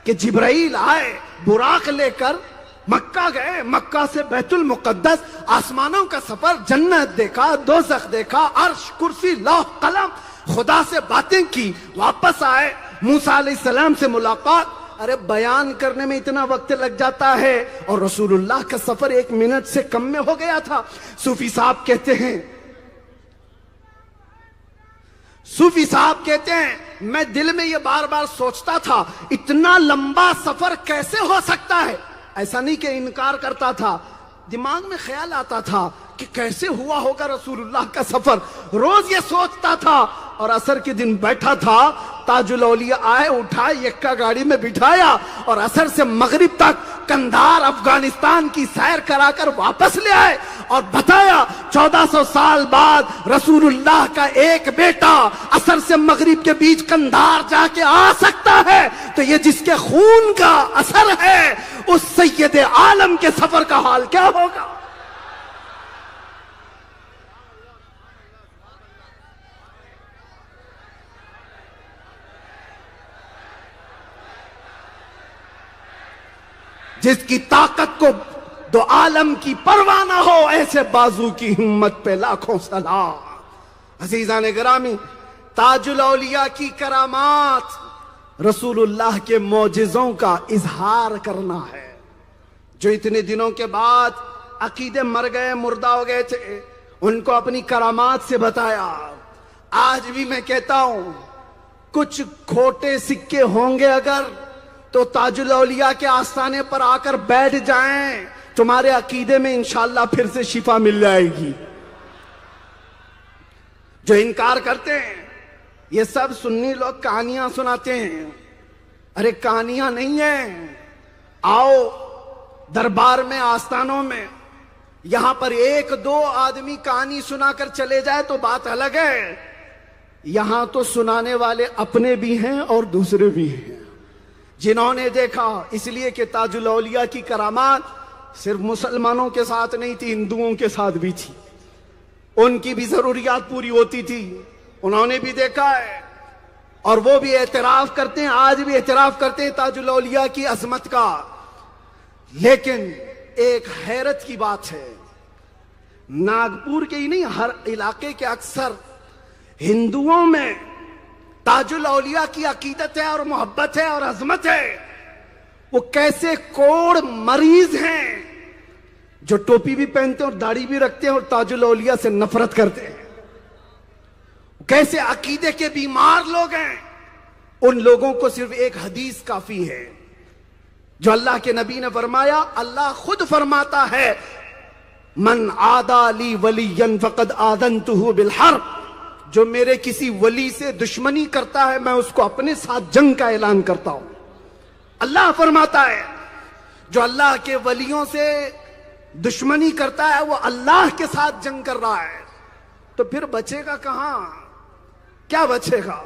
S1: کہ جبرائیل آئے براق لے کر مکہ گئے, مکہ سے بیت المقدس, آسمانوں کا سفر, جنت دیکھا, دوزخ دیکھا, عرش, کرسی, لوح, قلم, خدا سے باتیں کی, واپس آئے, موسیٰ علیہ السلام سے ملاقات. ارے بیان کرنے میں اتنا وقت لگ جاتا ہے, اور رسول اللہ کا سفر 1 منٹ سے کم میں ہو گیا تھا. صوفی صاحب کہتے ہیں میں دل میں یہ بار بار سوچتا تھا اتنا لمبا سفر کیسے ہو سکتا ہے. ایسا نہیں کہ انکار کرتا تھا, دماغ میں خیال آتا تھا کہ کیسے ہوا ہوگا رسول اللہ کا سفر. روز یہ سوچتا تھا, اور عصر کے دن بیٹھا تھا, تاج الاولیاء آئے, اٹھائے, یکا گاڑی میں بٹھایا, اور عصر سے مغرب تک کندھار افغانستان کی سیر کرا کر واپس لے آئے, اور بتایا 1400 سال بعد رسول اللہ کا ایک بیٹا عصر سے مغرب کے بیچ کندھار جا کے آ سکتا ہے تو یہ جس کے خون کا اثر ہے اس سید عالم کے سفر کا حال کیا ہوگا. جس کی طاقت کو دو عالم کی پرواہ نہ ہو, ایسے بازو کی ہمت پہ لاکھوں سلام. عزیزان گرامی, تاج الاولیاء کی کرامات رسول اللہ کے معجزوں کا اظہار کرنا ہے. جو اتنے دنوں کے بعد عقیدے مر گئے, مردہ ہو گئے تھے, ان کو اپنی کرامات سے بتایا. آج بھی میں کہتا ہوں کچھ کھوٹے سکے ہوں گے اگر, تو تاج الاولیاء کے آستانے پر آ کر بیٹھ جائیں, تمہارے عقیدے میں انشاءاللہ پھر سے شفا مل جائے گی. جو انکار کرتے ہیں یہ سب سنی لوگ کہانیاں سناتے ہیں. ارے کہانیاں نہیں ہیں, آؤ دربار میں, آستانوں میں, یہاں پر 1-2 آدمی کہانی سنا کر چلے جائے تو بات الگ ہے. یہاں تو سنانے والے اپنے بھی ہیں اور دوسرے بھی ہیں, جنہوں نے دیکھا. اس لیے کہ تاج الاولیاء کی کرامات صرف مسلمانوں کے ساتھ نہیں تھی, ہندوؤں کے ساتھ بھی تھی. ان کی بھی ضروریات پوری ہوتی تھی, انہوں نے بھی دیکھا ہے, اور وہ بھی اعتراف کرتے ہیں, آج بھی اعتراف کرتے ہیں تاج الاولیاء کی عظمت کا. لیکن ایک حیرت کی بات ہے, ناگپور کے ہی نہیں, ہر علاقے کے اکثر ہندوؤں میں تاج الاولیاء کی عقیدت ہے اور محبت ہے اور عظمت ہے. وہ کیسے کوڑ مریض ہیں جو ٹوپی بھی پہنتے ہیں اور داڑھی بھی رکھتے ہیں اور تاج الاولیاء سے نفرت کرتے ہیں. کیسے عقیدے کے بیمار لوگ ہیں, ان لوگوں کو صرف ایک حدیث کافی ہے جو اللہ کے نبی نے فرمایا. اللہ خود فرماتا ہے من عادی لی ولیا فقد آذنتہ بالحرب. جو میرے کسی ولی سے دشمنی کرتا ہے میں اس کو اپنے ساتھ جنگ کا اعلان کرتا ہوں. اللہ فرماتا ہے جو اللہ کے ولیوں سے دشمنی کرتا ہے وہ اللہ کے ساتھ جنگ کر رہا ہے. تو پھر بچے گا کہاں؟ کیا بچے گا؟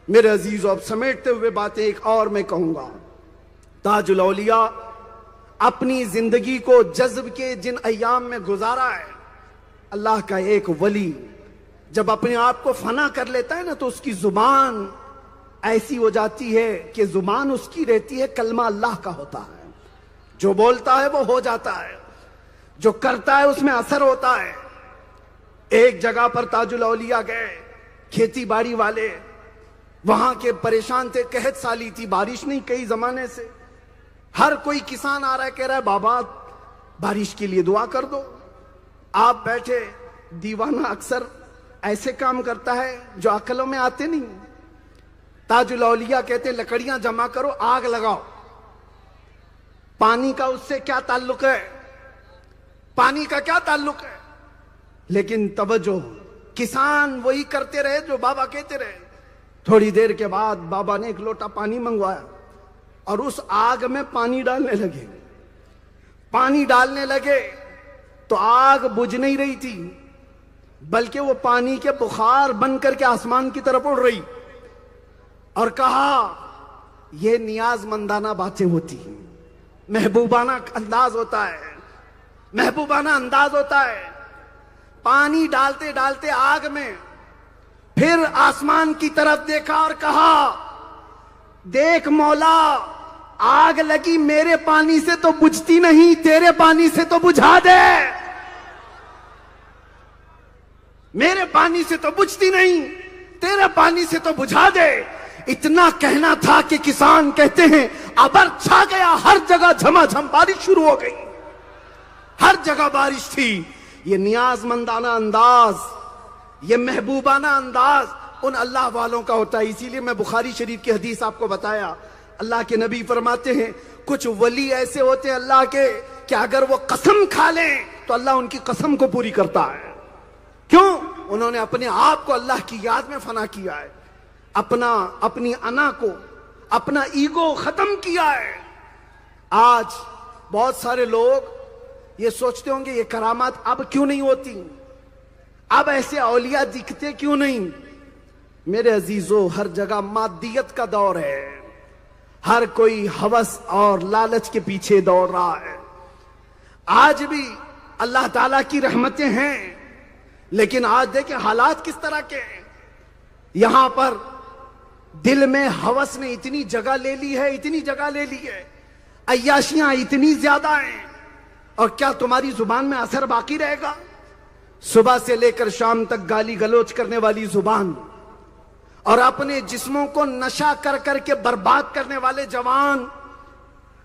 S1: میرے عزیزو اب سمیٹتے ہوئے باتیں ایک اور میں کہوں گا. تاج الاولیاء اپنی زندگی کو جذب کے جن ایام میں گزارا ہے، اللہ کا ایک ولی جب اپنے آپ کو فنا کر لیتا ہے نا تو اس کی زبان ایسی ہو جاتی ہے کہ زبان اس کی رہتی ہے کلمہ اللہ کا ہوتا ہے. جو بولتا ہے وہ ہو جاتا ہے، جو کرتا ہے اس میں اثر ہوتا ہے. ایک جگہ پر تاج الاولیاء گئے، کھیتی باڑی والے وہاں کے پریشان تھے، قحط سالی تھی، بارش نہیں کئی زمانے سے. ہر کوئی کسان آ رہا ہے، کہہ رہا ہے بابا بارش کے لیے دعا کر دو. آپ بیٹھے، دیوانہ اکثر ایسے کام کرتا ہے جو عقلوں میں آتے نہیں. تاج الاولیاء کہتے ہیں لکڑیاں جمع کرو، آگ لگاؤ. پانی کا اس سے کیا تعلق ہے؟ پانی کا کیا تعلق ہے؟ لیکن توجہ، کسان وہی کرتے رہے جو بابا کہتے رہے. تھوڑی دیر کے بعد بابا نے ایک لوٹا پانی منگوایا اور اس آگ میں پانی ڈالنے لگے. پانی ڈالنے لگے تو آگ بجھ نہیں رہی تھی بلکہ وہ پانی کے بخار بن کر کے آسمان کی طرف اڑ رہی. اور کہا یہ نیاز مندانہ باتیں ہوتی ہیں، محبوبانہ انداز ہوتا ہے، محبوبانہ انداز ہوتا ہے. پانی ڈالتے ڈالتے آگ میں پھر آسمان کی طرف دیکھا اور کہا دیکھ مولا، آگ لگی میرے پانی سے تو بجھتی نہیں، تیرے پانی سے تو بجھا دے. میرے پانی سے تو بجھتی نہیں، تیرے پانی سے تو بجھا دے. اتنا کہنا تھا کہ کسان کہتے ہیں ابر چھا گیا، ہر جگہ جھما جھم بارش شروع ہو گئی، ہر جگہ بارش تھی. یہ نیاز مندانہ انداز، یہ محبوبانہ انداز ان اللہ والوں کا ہوتا ہے. اسی لیے میں بخاری شریف کی حدیث آپ کو بتایا. اللہ کے نبی فرماتے ہیں کچھ ولی ایسے ہوتے ہیں اللہ کے کہ اگر وہ قسم کھا لیں تو اللہ ان کی قسم کو پوری کرتا ہے. کیوں؟ انہوں نے اپنے آپ کو اللہ کی یاد میں فنا کیا ہے، اپنی انا کو، اپنا ایگو ختم کیا ہے. آج بہت سارے لوگ یہ سوچتے ہوں گے یہ کرامات اب کیوں نہیں ہوتی، اب ایسے اولیاء دکھتے کیوں نہیں. میرے عزیزو ہر جگہ مادیت کا دور ہے، ہر کوئی ہوس اور لالچ کے پیچھے دوڑ رہا ہے. آج بھی اللہ تعالیٰ کی رحمتیں ہیں لیکن آج دیکھیں حالات کس طرح کے ہیں. یہاں پر دل میں ہوس نے اتنی جگہ لے لی ہے، اتنی جگہ لے لی ہے، عیاشیاں اتنی زیادہ ہیں. اور کیا تمہاری زبان میں اثر باقی رہے گا؟ صبح سے لے کر شام تک گالی گلوچ کرنے والی زبان اور اپنے جسموں کو نشہ کر کر کے برباد کرنے والے جوان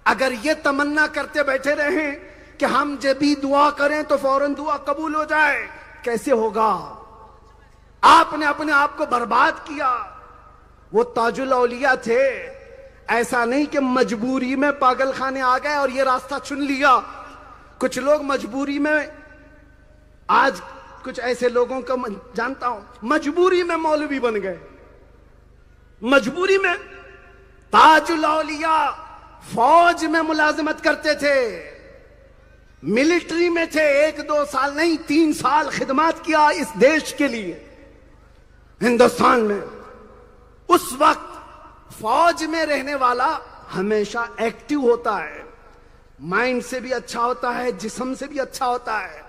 S1: اگر یہ تمنا کرتے بیٹھے رہیں کہ ہم جب بھی دعا کریں تو فوراً دعا قبول ہو جائے، کیسے ہوگا؟ آپ نے اپنے آپ کو برباد کیا. وہ تاج الاولیاء تھے، ایسا نہیں کہ مجبوری میں پاگل خانے آ گئے اور یہ راستہ چن لیا. کچھ لوگ مجبوری میں، آج کچھ ایسے لوگوں کو جانتا ہوں مجبوری میں مولوی بن گئے، مجبوری میں. تاج الاولیاء فوج میں ملازمت کرتے تھے، ملٹری میں تھے، 1-2 سال نہیں 3 سال خدمات کیا اس دیش کے لیے ہندوستان میں. اس وقت فوج میں رہنے والا ہمیشہ ایکٹیو ہوتا ہے، مائنڈ سے بھی اچھا ہوتا ہے، جسم سے بھی اچھا ہوتا ہے.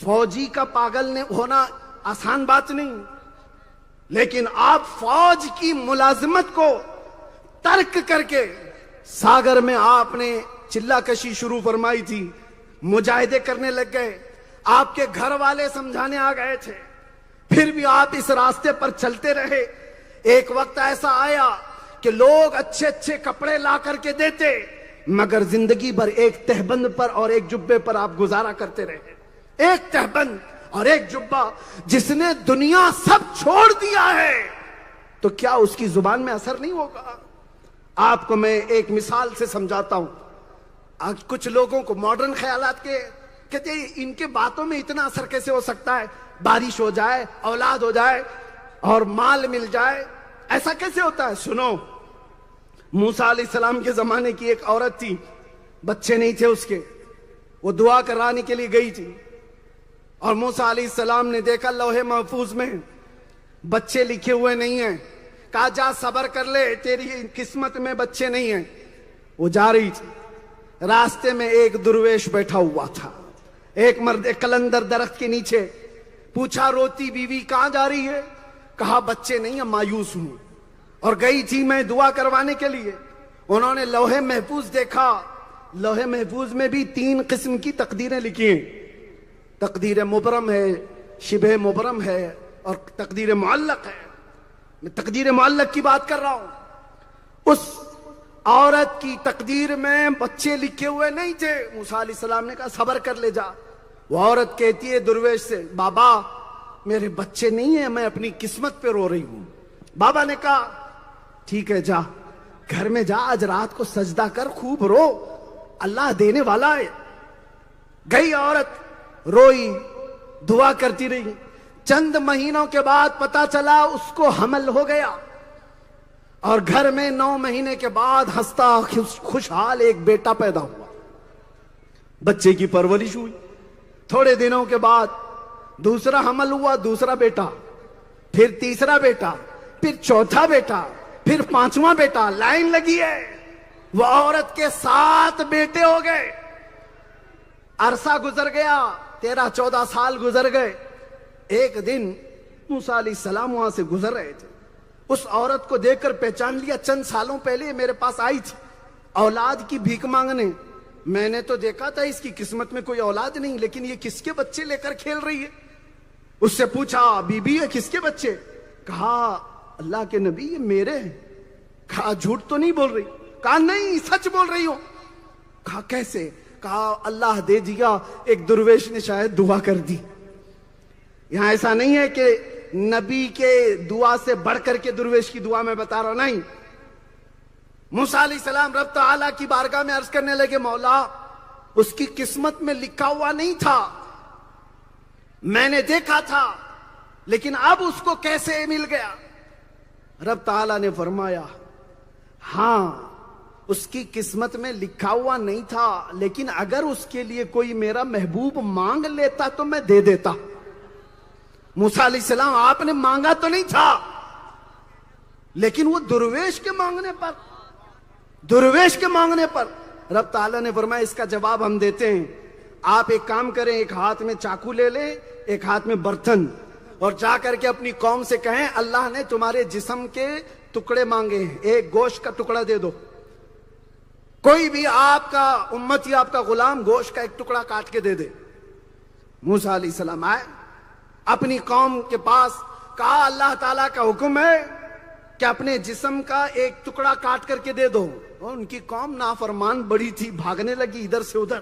S1: فوجی کا پاگل ہونا آسان بات نہیں، لیکن آپ فوج کی ملازمت کو ترک کر کے ساگر میں آپ نے چلہ کشی شروع فرمائی تھی، مجاہدے کرنے لگ گئے. آپ کے گھر والے سمجھانے آ گئے تھے، پھر بھی آپ اس راستے پر چلتے رہے. ایک وقت ایسا آیا کہ لوگ اچھے اچھے کپڑے لا کر کے دیتے مگر زندگی بھر ایک تہبند پر اور ایک جبے پر آپ گزارا کرتے رہے. ایک تہبند اور ایک جبہ، جس نے دنیا سب چھوڑ دیا ہے تو کیا اس کی زبان میں اثر نہیں ہوگا؟ آپ کو میں ایک مثال سے سمجھاتا ہوں. آج کچھ لوگوں کو ماڈرن خیالات کے کہتے ہیں ان کے باتوں میں اتنا اثر کیسے ہو سکتا ہے؟ بارش ہو جائے، اولاد ہو جائے اور مال مل جائے، ایسا کیسے ہوتا ہے؟ سنو، موسیٰ علیہ السلام کے زمانے کی ایک عورت تھی، بچے نہیں تھے اس کے، وہ دعا کرانے کے لیے گئی تھی اور موسیٰ علیہ السلام نے دیکھا لوح محفوظ میں بچے لکھے ہوئے نہیں ہیں. کہا جا صبر کر لے، تیری قسمت میں بچے نہیں ہیں. وہ جا رہی تھی، راستے میں ایک درویش بیٹھا ہوا تھا، ایک مرد کلندر درخت کے نیچے. پوچھا روتی بیوی کہاں جا رہی ہے؟ کہا بچے نہیں ہیں، مایوس ہوں اور گئی تھی میں دعا کروانے کے لیے. انہوں نے لوح محفوظ دیکھا، لوح محفوظ میں بھی 3 قسم کی تقدیریں لکھی ہیں. تقدیر مبرم ہے، شبہ مبرم ہے اور تقدیر معلق ہے. میں تقدیر معلق کی بات کر رہا ہوں. اس عورت کی تقدیر میں بچے لکھے ہوئے نہیں تھے. موسیٰ علیہ السلام نے کہا صبر کر لے جا. وہ عورت کہتی ہے درویش سے، بابا میرے بچے نہیں ہیں، میں اپنی قسمت پہ رو رہی ہوں. بابا نے کہا ٹھیک ہے جا، گھر میں جا، آج رات کو سجدہ کر، خوب رو، اللہ دینے والا ہے. گئی عورت، روئی، دعا کرتی رہی. چند مہینوں کے بعد پتا چلا اس کو حمل ہو گیا اور گھر میں 9 مہینے کے بعد ہنستا خوشحال ایک بیٹا پیدا ہوا. بچے کی پرورش ہوئی. تھوڑے دنوں کے بعد دوسرا حمل ہوا، دوسرا بیٹا، پھر تیسرا بیٹا، پھر چوتھا بیٹا، پھر 5واں بیٹا. لائن لگی ہے. وہ عورت کے 7 بیٹے ہو گئے. عرصہ گزر گیا، 13-14 سال گزر گئے. ایک دن موسیٰ علیہ السلام وہاں سے گزر رہے تھے. اس عورت کو دیکھ کر پہچان لیا، چند سالوں پہلے میرے پاس آئی تھی اولاد کی بھیک مانگنے. میں نے تو دیکھا تھا اس کی قسمت میں کوئی اولاد نہیں، لیکن یہ کس کے بچے لے کر کھیل رہی ہے؟ اس سے پوچھا بی بی یہ کس کے بچے؟ کہا اللہ کے نبی یہ میرے ہیں. کہا جھوٹ تو نہیں بول رہی؟ کہا نہیں سچ بول رہی ہوں. کہا کیسے؟ کہا اللہ دے دیا، ایک درویش نے شاید دعا کر دی. یہاں ایسا نہیں ہے کہ نبی کے دعا سے بڑھ کر کے درویش کی دعا میں بتا رہا ہوں، نہیں. موسیٰ علیہ السلام رب تعالیٰ کی بارگاہ میں عرض کرنے لگے مولا اس کی قسمت میں لکھا ہوا نہیں تھا، میں نے دیکھا تھا، لیکن اب اس کو کیسے مل گیا؟ رب تعالیٰ نے فرمایا ہاں اس کی قسمت میں لکھا ہوا نہیں تھا، لیکن اگر اس کے لیے کوئی میرا محبوب مانگ لیتا تو میں دے دیتا. موسیٰ علیہ السلام آپ نے مانگا تو نہیں تھا، لیکن وہ درویش کے مانگنے پر رب تعالیٰ نے فرمایا اس کا جواب ہم دیتے ہیں. آپ ایک کام کریں، ایک ہاتھ میں چاقو لے لیں، ایک ہاتھ میں برتن، اور جا کر کے اپنی قوم سے کہیں اللہ نے تمہارے جسم کے ٹکڑے مانگے ہیں، ایک گوشت کا ٹکڑا دے دو. کوئی بھی آپ کا امتی، آپ کا غلام گوشت کا ایک ٹکڑا کاٹ کے دے دے. موسیٰ علیہ السلام آئے اپنی قوم کے پاس، کہا اللہ تعالیٰ کا حکم ہے کہ اپنے جسم کا ایک ٹکڑا کاٹ کر کے دے دو. اور ان کی قوم نافرمان بڑی تھی، بھاگنے لگی ادھر سے ادھر.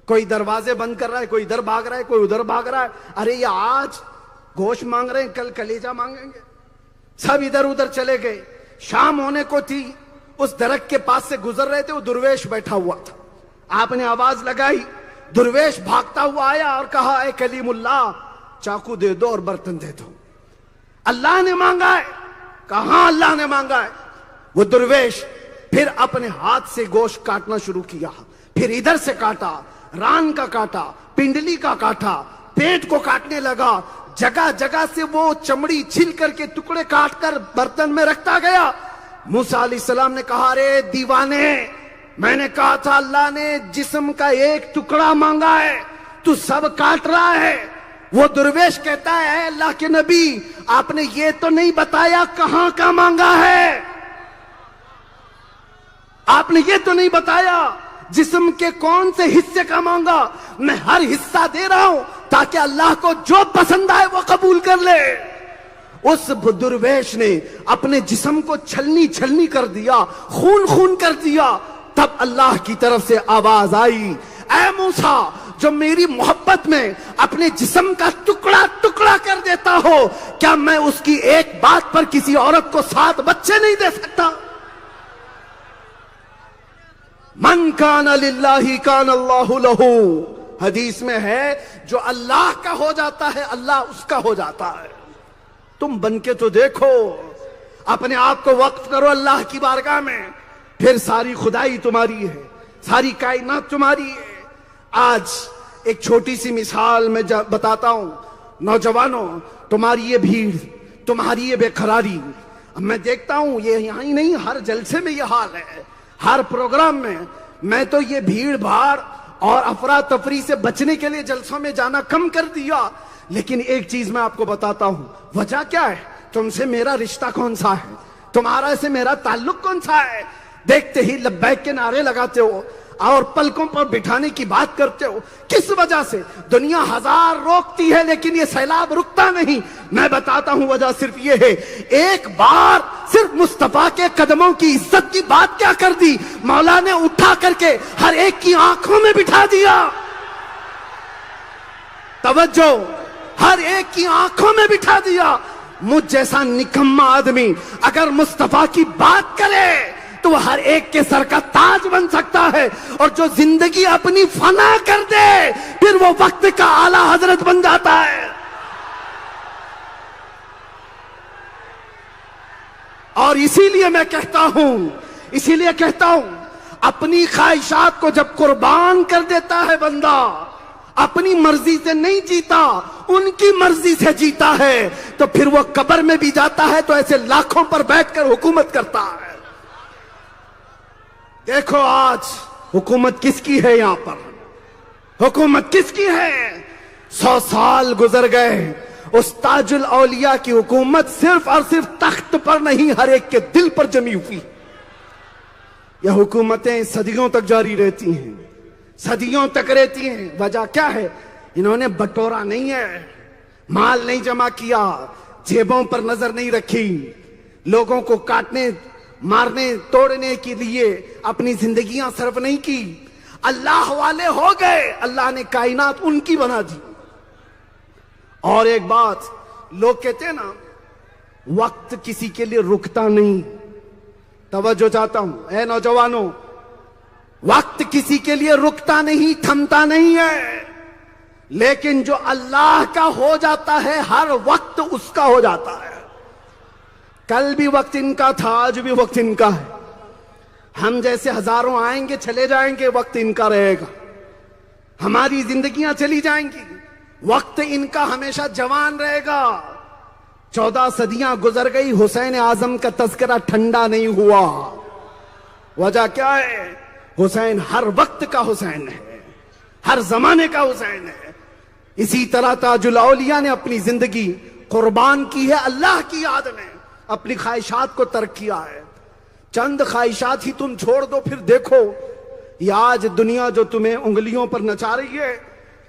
S1: کوئی دروازے بند کر رہا ہے، کوئی ادھر بھاگ رہا ہے، کوئی ادھر بھاگ رہا ہے. ارے یہ آج گوشت مانگ رہے ہیں، کل کلیجہ مانگیں گے. سب ادھر ادھر چلے گئے. شام ہونے کو تھی، اس درخت کے پاس سے گزر رہے تھے، وہ درویش بیٹھا ہوا تھا. آپ نے آواز لگائی، درویش بھاگتا ہوا آیا اور کہا اے کلیم اللہ چاقو دے دو اور برتن دے دو. اللہ نے مانگا ہے؟ کہاں اللہ نے مانگا ہے. وہ درویش پھر اپنے ہاتھ سے گوشت کاٹنا شروع کیا، پھر ادھر سے کاٹا، ران کا کاٹا، پنڈلی کا کاٹا، پیٹ کو کاٹنے لگا. جگہ جگہ سے وہ چمڑی چھل کر کے ٹکڑے کاٹ کر برتن میں رکھتا گیا. موسیٰ علیہ السلام نے کہا رے دیوانے، میں نے کہا تھا اللہ نے جسم کا ایک ٹکڑا مانگا ہے، تو سب کاٹ رہا ہے. وہ درویش کہتا ہے اے اللہ کے نبی آپ نے یہ تو نہیں بتایا کہاں کا مانگا ہے، آپ نے یہ تو نہیں بتایا جسم کے کون سے حصے کا مانگا. میں ہر حصہ دے رہا ہوں تاکہ اللہ کو جو پسند آئے وہ قبول کر لے. اس درویش نے اپنے جسم کو چھلنی چھلنی کر دیا، خون خون کر دیا. تب اللہ کی طرف سے آواز آئی اے موسیٰ جو میری محبت میں اپنے جسم کا ٹکڑا ٹکڑا کر دیتا ہو، کیا میں اس کی ایک بات پر کسی عورت کو 7 بچے نہیں دے سکتا؟ من کان للہ کان اللہ لہ، حدیث میں ہے جو اللہ کا ہو جاتا ہے اللہ اس کا ہو جاتا ہے۔ تم بن کے تو دیکھو، اپنے آپ کو وقف کرو اللہ کی بارگاہ میں، پھر ساری خدائی تمہاری ہے، ساری کائنات تمہاری ہے۔ آج ایک چھوٹی سی مثال میں بتاتا ہوں، نوجوانوں، تمہاری یہ بھیڑ، تمہاری یہ بے قراری، میں دیکھتا ہوں یہ یہاں ہی نہیں، ہر جلسے میں یہ حال ہے، ہر پروگرام میں تو یہ بھیڑ بھاڑ اور افراتفری سے بچنے کے لیے جلسوں میں جانا کم کر دیا۔ لیکن ایک چیز میں آپ کو بتاتا ہوں، وجہ کیا ہے؟ تم سے میرا رشتہ کون سا ہے؟ تمہارا سے میرا تعلق کون سا ہے؟ دیکھتے ہی لبیک کے نعرے لگاتے ہو اور پلکوں پر بٹھانے کی بات کرتے ہو، کس وجہ سے؟ دنیا ہزار روکتی ہے لیکن یہ سیلاب رکتا نہیں۔ میں بتاتا ہوں وجہ صرف یہ ہے، ایک بار صرف مصطفیٰ کے قدموں کی عزت کی بات کیا کر دی، مولا نے اٹھا کر کے ہر ایک کی آنکھوں میں بٹھا دیا۔ توجہ، ہر ایک کی آنکھوں میں بٹھا دیا۔ مجھ جیسا نکما آدمی اگر مصطفیٰ کی بات کرے تو وہ ہر ایک کے سر کا تاج بن سکتا ہے، اور جو زندگی اپنی فنا کر دے پھر وہ وقت کا اعلیٰ حضرت بن جاتا ہے۔ اور اسی لیے میں کہتا ہوں، اپنی خواہشات کو جب قربان کر دیتا ہے بندہ، اپنی مرضی سے نہیں جیتا، ان کی مرضی سے جیتا ہے، تو پھر وہ قبر میں بھی جاتا ہے تو ایسے لاکھوں پر بیٹھ کر حکومت کرتا ہے۔ دیکھو آج حکومت کس کی ہے، یہاں پر حکومت کس کی ہے؟ 100 سال گزر گئے، اس تاج الاولیاء کی حکومت صرف اور صرف تخت پر نہیں، ہر ایک کے دل پر جمی ہوئی۔ یہ حکومتیں صدیوں تک جاری رہتی ہیں، صدیوں تک رہتی ہیں۔ وجہ کیا ہے؟ انہوں نے بٹورا نہیں ہے، مال نہیں جمع کیا، جیبوں پر نظر نہیں رکھی، لوگوں کو کاٹنے مارنے توڑنے کے لیے اپنی زندگیاں صرف نہیں کی، اللہ والے ہو گئے، اللہ نے کائنات ان کی بنا دی۔ اور ایک بات، لوگ کہتے ہیں نا وقت کسی کے لیے رکتا نہیں، توجہ چاہتا ہوں اے نوجوانوں، وقت کسی کے لیے رکتا نہیں، تھمتا نہیں ہے، لیکن جو اللہ کا ہو جاتا ہے ہر وقت اس کا ہو جاتا ہے۔ کل بھی وقت ان کا تھا، آج بھی وقت ان کا ہے۔ ہم جیسے ہزاروں آئیں گے چلے جائیں گے، وقت ان کا رہے گا۔ ہماری زندگیاں چلی جائیں گی، وقت ان کا ہمیشہ جوان رہے گا۔ 14 صدیاں گزر گئی، حسین اعظم کا تذکرہ ٹھنڈا نہیں ہوا۔ وجہ کیا ہے؟ حسین ہر وقت کا حسین ہے، ہر زمانے کا حسین ہے۔ اسی طرح تاج الاولیاء نے اپنی زندگی قربان کی ہے اللہ کی یاد میں، اپنی خواہشات کو ترک کیا ہے۔ چند خواہشات ہی تم چھوڑ دو، پھر دیکھو یہ آج دنیا جو تمہیں انگلیوں پر نچا رہی ہے،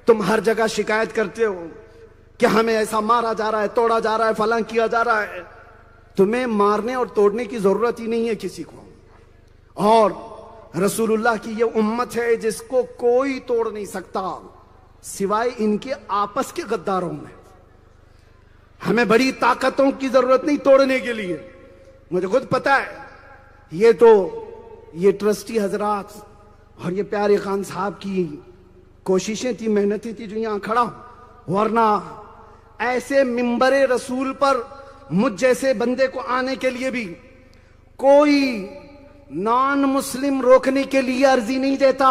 S1: تم ہر جگہ شکایت کرتے ہو کہ ہمیں ایسا مارا جا رہا ہے، توڑا جا رہا ہے، فلاں کیا جا رہا ہے۔ تمہیں مارنے اور توڑنے کی ضرورت ہی نہیں ہے کسی کو، اور رسول اللہ کی یہ امت ہے جس کو کوئی توڑ نہیں سکتا سوائے ان کے آپس کے غداروں میں۔ ہمیں بڑی طاقتوں کی ضرورت نہیں توڑنے کے لیے، مجھے خود پتا ہے۔ یہ ٹرسٹی حضرات اور یہ پیارے خان صاحب کی کوششیں تھی، محنتیں تھی جو یہاں کھڑا ہوں، ورنہ ایسے ممبر رسول پر مجھ جیسے بندے کو آنے کے لیے بھی کوئی نان مسلم روکنے کے لیے عرضی نہیں دیتا،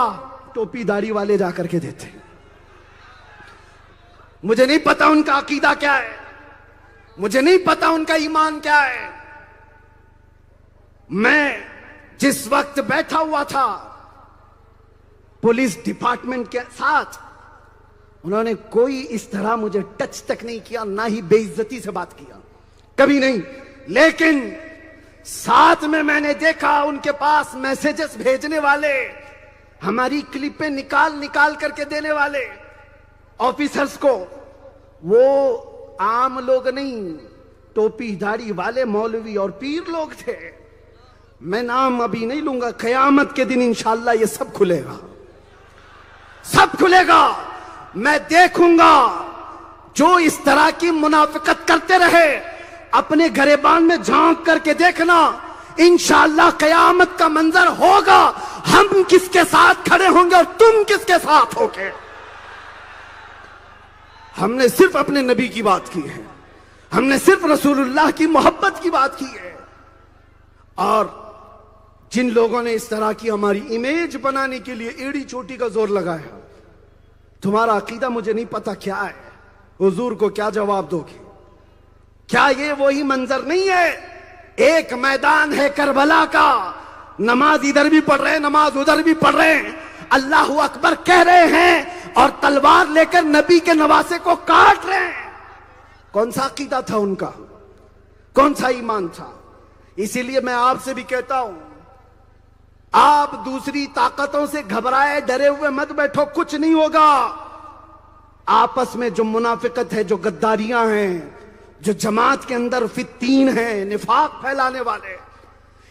S1: ٹوپی داڑھی والے جا کر کے دیتے۔ مجھے نہیں پتا ان کا عقیدہ کیا ہے، مجھے نہیں پتا ان کا ایمان کیا ہے۔ میں جس وقت بیٹھا ہوا تھا پولیس ڈپارٹمنٹ کے ساتھ، انہوں نے کوئی اس طرح مجھے ٹچ تک نہیں کیا، نہ ہی بے عزتی سے بات کیا، کبھی نہیں۔ لیکن ساتھ میں نے دیکھا ان کے پاس میسیجز بھیجنے والے، ہماری کلپیں نکال کر کے دینے والے آفیسرز کو، وہ عام لوگ نہیں، ٹوپی داڑھی والے مولوی اور پیر لوگ تھے۔ میں نام ابھی نہیں لوں گا، قیامت کے دن انشاءاللہ یہ سب کھلے گا، سب کھلے گا۔ میں دیکھوں گا جو اس طرح کی منافقت کرتے رہے، اپنے گریبان میں جھانک کر کے دیکھنا، انشاءاللہ قیامت کا منظر ہوگا، ہم کس کے ساتھ کھڑے ہوں گے اور تم کس کے ساتھ ہوگے۔ ہم نے صرف اپنے نبی کی بات کی ہے، ہم نے صرف رسول اللہ کی محبت کی بات کی ہے، اور جن لوگوں نے اس طرح کی ہماری امیج بنانے کے لیے ایڑی چوٹی کا زور لگایا، تمہارا عقیدہ مجھے نہیں پتا کیا ہے، حضور کو کیا جواب دو گے؟ کیا یہ وہی منظر نہیں ہے؟ ایک میدان ہے کربلا کا، نماز ادھر بھی پڑھ رہے ہیں، نماز ادھر بھی پڑھ رہے ہیں، اللہ اکبر کہہ رہے ہیں اور تلوار لے کر نبی کے نواسے کو کاٹ رہے ہیں۔ کون سا عقیدہ تھا ان کا؟ کون سا ایمان تھا؟ اسی لیے میں آپ سے بھی کہتا ہوں، آپ دوسری طاقتوں سے گھبرائے ڈرے ہوئے مت بیٹھو، کچھ نہیں ہوگا۔ آپس میں جو منافقت ہے، جو غداریاں ہیں، جو جماعت کے اندر فتین ہیں، نفاق پھیلانے والے،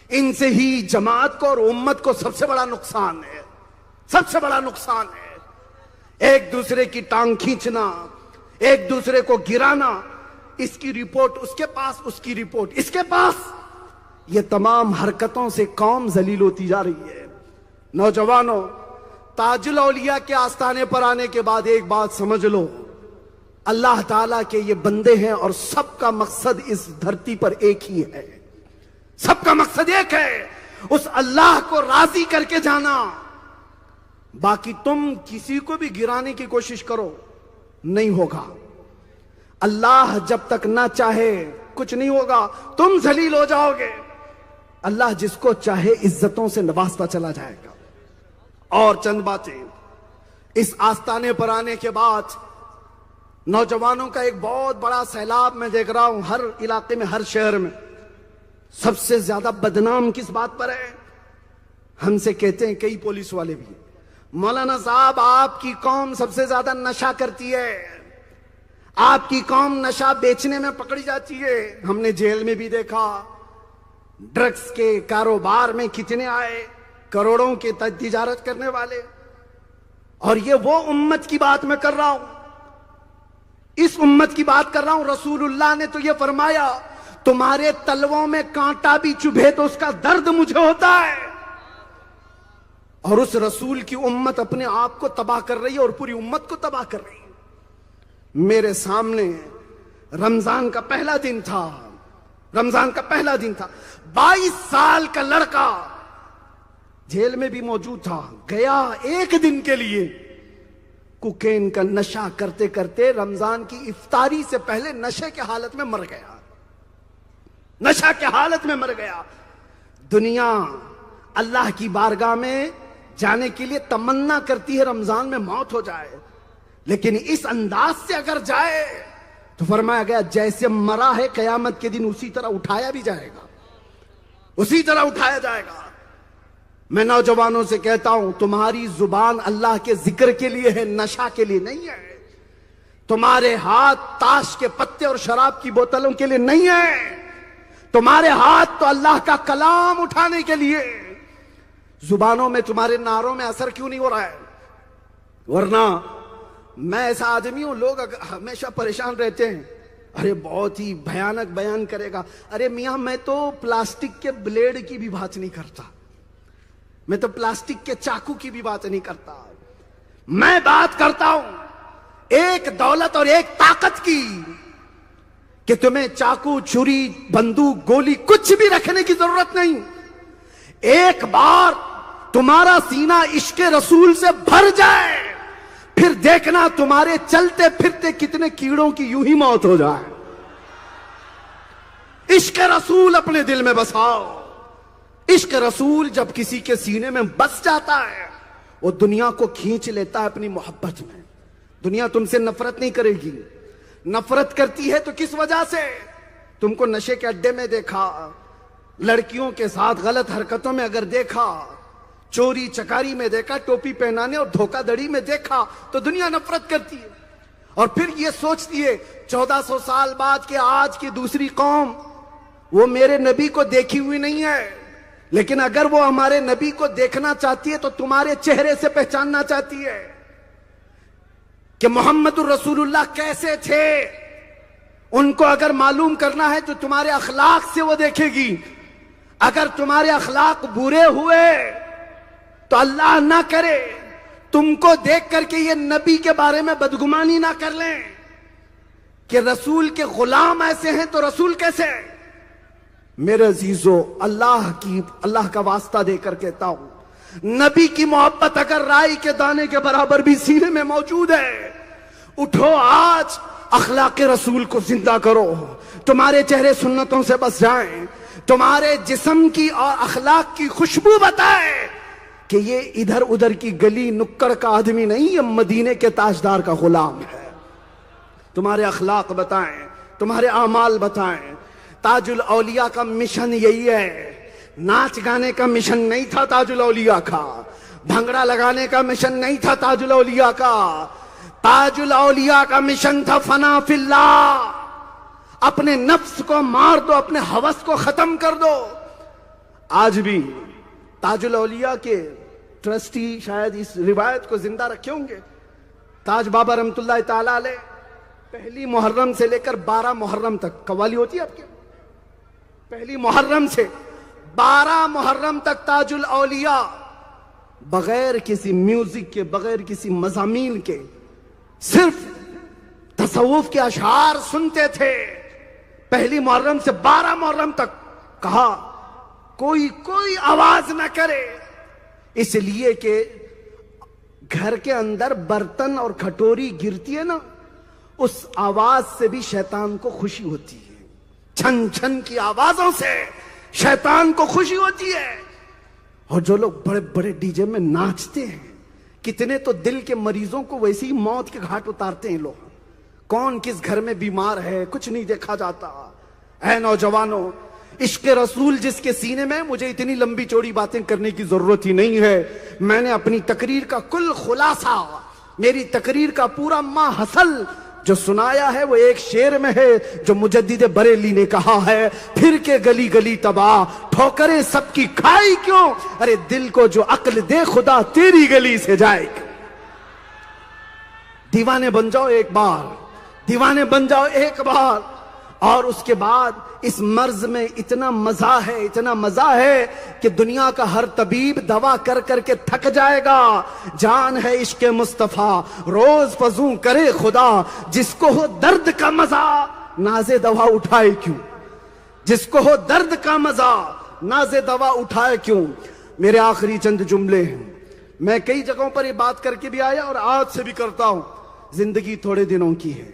S1: ان سے ہی جماعت کو اور امت کو سب سے بڑا نقصان ہے، سب سے بڑا نقصان ہے۔ ایک دوسرے کی ٹانگ کھینچنا، ایک دوسرے کو گرانا، اس کی رپورٹ اس کے پاس، اس کی رپورٹ اس کے پاس، یہ تمام حرکتوں سے قوم ذلیل ہوتی جا رہی ہے۔ نوجوانوں، تاج الاولیاء کے آستانے پر آنے کے بعد ایک بات سمجھ لو، اللہ تعالیٰ کے یہ بندے ہیں اور سب کا مقصد اس دھرتی پر ایک ہی ہے، سب کا مقصد ایک ہے، اس اللہ کو راضی کر کے جانا۔ باقی تم کسی کو بھی گرانے کی کوشش کرو، نہیں ہوگا۔ اللہ جب تک نہ چاہے کچھ نہیں ہوگا، تم ذلیل ہو جاؤ گے، اللہ جس کو چاہے عزتوں سے نوازتا چلا جائے گا۔ اور چند باتیں، اس آستانے پر آنے کے بعد نوجوانوں کا ایک بہت بڑا سیلاب میں دیکھ رہا ہوں، ہر علاقے میں، ہر شہر میں۔ سب سے زیادہ بدنام کس بات پر ہے؟ ہم سے کہتے ہیں کئی پولیس والے بھی، مولانا صاحب آپ کی قوم سب سے زیادہ نشہ کرتی ہے، آپ کی قوم نشہ بیچنے میں پکڑی جاتی ہے۔ ہم نے جیل میں بھی دیکھا، ڈرگز کے کاروبار میں کتنے آئے، کروڑوں کی تجارت کرنے والے۔ اور یہ وہ امت کی بات میں کر رہا ہوں، اس امت کی بات کر رہا ہوں۔ رسول اللہ نے تو یہ فرمایا، تمہارے تلووں میں کانٹا بھی چبھے تو اس کا درد مجھے ہوتا ہے۔ اور اس رسول کی امت اپنے آپ کو تباہ کر رہی ہے اور پوری امت کو تباہ کر رہی ہے۔ میرے سامنے رمضان کا پہلا دن تھا، رمضان کا پہلا دن تھا، 22 سال کا لڑکا جیل میں بھی موجود تھا، گیا ایک دن کے لیے، کوکین کا نشہ کرتے کرتے رمضان کی افطاری سے پہلے نشے کے حالت میں مر گیا، نشہ کے حالت میں مر گیا۔ دنیا اللہ کی بارگاہ میں جانے کے لیے تمنا کرتی ہے رمضان میں موت ہو جائے، لیکن اس انداز سے اگر جائے تو فرمایا گیا جیسے مرا ہے قیامت کے دن اسی طرح اٹھایا بھی جائے گا، اسی طرح اٹھایا جائے گا۔ میں نوجوانوں سے کہتا ہوں، تمہاری زبان اللہ کے ذکر کے لیے ہے، نشہ کے لیے نہیں ہے۔ تمہارے ہاتھ تاش کے پتے اور شراب کی بوتلوں کے لیے نہیں ہے، تمہارے ہاتھ تو اللہ کا کلام اٹھانے کے لیے۔ زبانوں میں تمہارے نعروں میں اثر کیوں نہیں ہو رہا ہے؟ ورنہ میں ایسا آدمی ہوں، لوگ ہمیشہ پریشان رہتے ہیں، ارے بہت ہی بھیانک بیان کرے گا۔ ارے میاں، میں تو پلاسٹک کے بلیڈ کی بھی بات نہیں کرتا، میں تو پلاسٹک کے چاقو کی بھی بات نہیں کرتا، میں بات کرتا ہوں ایک دولت اور ایک طاقت کی، کہ تمہیں چاقو، چھری، بندوق، گولی کچھ بھی رکھنے کی ضرورت نہیں۔ ایک بار تمہارا سینہ عشق رسول سے بھر جائے، پھر دیکھنا تمہارے چلتے پھرتے کتنے کیڑوں کی یوں ہی موت ہو جائے۔ عشق رسول اپنے دل میں بساؤ۔ عشق رسول جب کسی کے سینے میں بس جاتا ہے، وہ دنیا کو کھینچ لیتا ہے اپنی محبت میں۔ دنیا تم سے نفرت نہیں کرے گی، نفرت کرتی ہے تو کس وجہ سے؟ تم کو نشے کے اڈے میں دیکھا، لڑکیوں کے ساتھ غلط حرکتوں میں اگر دیکھا، چوری چکاری میں دیکھا، ٹوپی پہنانے اور دھوکہ دھڑی میں دیکھا، تو دنیا نفرت کرتی ہے۔ اور پھر یہ سوچتی ہے 1400 سال بعد کہ آج کی دوسری قوم وہ میرے نبی کو دیکھی ہوئی نہیں ہے، لیکن اگر وہ ہمارے نبی کو دیکھنا چاہتی ہے تو تمہارے چہرے سے پہچاننا چاہتی ہے۔ کہ محمد الرسول اللہ کیسے تھے، ان کو اگر معلوم کرنا ہے تو تمہارے اخلاق سے وہ دیکھے گی. اگر تمہارے اخلاق برے ہوئے تو اللہ نہ کرے تم کو دیکھ کر کے یہ نبی کے بارے میں بدگمانی نہ کر لیں کہ رسول کے غلام ایسے ہیں تو رسول کیسے ہیں. میرے عزیزو، اللہ کا واسطہ دے کر کہتا ہوں، نبی کی محبت اگر رائی کے دانے کے برابر بھی سینے میں موجود ہے، اٹھو آج اخلاق رسول کو زندہ کرو. تمہارے چہرے سنتوں سے بس جائیں، تمہارے جسم کی اور اخلاق کی خوشبو بتائے کہ یہ ادھر ادھر کی گلی نکڑ کا آدمی نہیں، یہ مدینے کے تاجدار کا غلام ہے. تمہارے اخلاق بتائیں، تمہارے اعمال بتائیں. تاج الاولیاء کا مشن یہی ہے. ناچ گانے کا مشن نہیں تھا تاج الاولیاء کا، بھنگڑا لگانے کا مشن نہیں تھا تاج الاولیاء کا. تاج الاولیاء کا مشن تھا فنا فی اللہ. اپنے نفس کو مار دو، اپنے ہوس کو ختم کر دو. آج بھی تاج الاولیاء کے ٹرسٹی شاید اس روایت کو زندہ رکھے ہوں گے. تاج بابا رحمت اللہ تعالی علیہ پہلی محرم سے لے کر 12 محرم تک قوالی ہوتی ہے آپ کے، پہلی محرم سے 12 محرم تک تاج الاولیاء بغیر کسی میوزک کے، بغیر کسی مضامین کے، صرف تصوف کے اشعار سنتے تھے. پہلی محرم سے 12 محرم تک کہا کوئی آواز نہ کرے، اس لیے کہ گھر کے اندر برتن اور کھٹوری گرتی ہے نا، اس آواز سے بھی شیطان کو خوشی ہوتی ہے. چھن چھن کی آوازوں سے شیطان کو خوشی ہوتی ہے. اور جو لوگ بڑے بڑے ڈی جے میں ناچتے ہیں، کتنے تو دل کے مریضوں کو ویسے ہی موت کے گھاٹ اتارتے ہیں لوگ. کون کس گھر میں بیمار ہے کچھ نہیں دیکھا جاتا. اے نوجوانوں، عشق رسول جس کے سینے میں، مجھے اتنی لمبی چوڑی باتیں کرنے کی ضرورت ہی نہیں ہے. میں نے اپنی تقریر کا کل خلاصہ، میری تقریر کا پورا ماحصل جو سنایا ہے وہ ایک شعر میں ہے جو مجدد بریلی نے کہا ہے، پھر کے گلی گلی تباہ ٹھوکریں سب کی کھائی کیوں، ارے دل کو جو عقل دے خدا تیری گلی سے جائے. دیوانے بن جاؤ ایک بار، دیوانے بن جاؤ ایک بار. اور اس کے بعد اس مرض میں اتنا مزہ ہے، اتنا مزہ ہے کہ دنیا کا ہر طبیب دوا کر کر کے تھک جائے گا. جان ہے عشق مصطفیٰ روز فزوں کرے خدا، جس کو ہو درد کا مزہ ناز دوا اٹھائے کیوں، جس کو ہو درد کا مزہ ناز دوا اٹھائے کیوں. میرے آخری چند جملے ہیں. میں کئی جگہوں پر یہ بات کر کے بھی آیا اور آج سے بھی کرتا ہوں. زندگی تھوڑے دنوں کی ہے،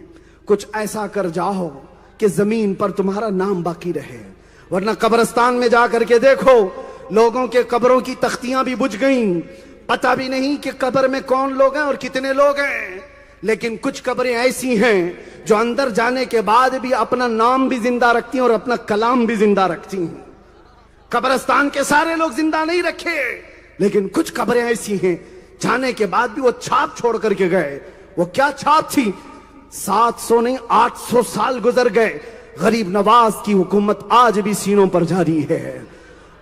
S1: کچھ ایسا کر جاؤ کہ زمین پر تمہارا نام باقی رہے، ورنہ قبرستان میں جا کر کے دیکھو لوگوں کے قبروں کی تختیاں بھی بجھ گئیں، پتہ بھی نہیں کہ قبر میں کون لوگ ہیں اور کتنے لوگ ہیں. لیکن کچھ قبریں ایسی ہیں جو اندر جانے کے بعد بھی اپنا نام بھی زندہ رکھتی ہیں اور اپنا کلام بھی زندہ رکھتی ہیں. قبرستان کے سارے لوگ زندہ نہیں رکھے، لیکن کچھ قبریں ایسی ہیں جانے کے بعد بھی وہ چھاپ چھوڑ کر کے گئے. وہ کیا چھاپ تھی؟ 700 نہیں 800 سال گزر گئے، غریب نواز کی حکومت آج بھی سینوں پر جاری ہے.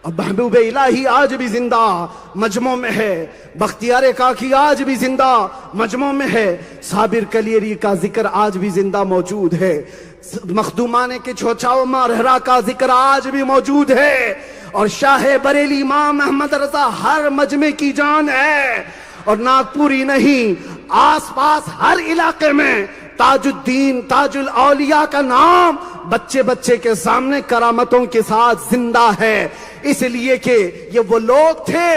S1: اب محبوب الہی آج بھی زندہ مجمع میں ہے، بختیار کاکی آج بھی زندہ مجمع میں ہے، صابر کلیری کا ذکر آج بھی زندہ موجود ہے، مخدومان کے چھوچاؤ مارہرا کا ذکر آج بھی موجود ہے، اور شاہ بریلی امام احمد رضا ہر مجمع کی جان ہے. اور ناگپوری نہیں، آس پاس ہر علاقے میں تاج الدین تاج الاولیاء کا نام بچے بچے کے سامنے کرامتوں کے ساتھ زندہ ہے. اس لیے کہ یہ وہ لوگ تھے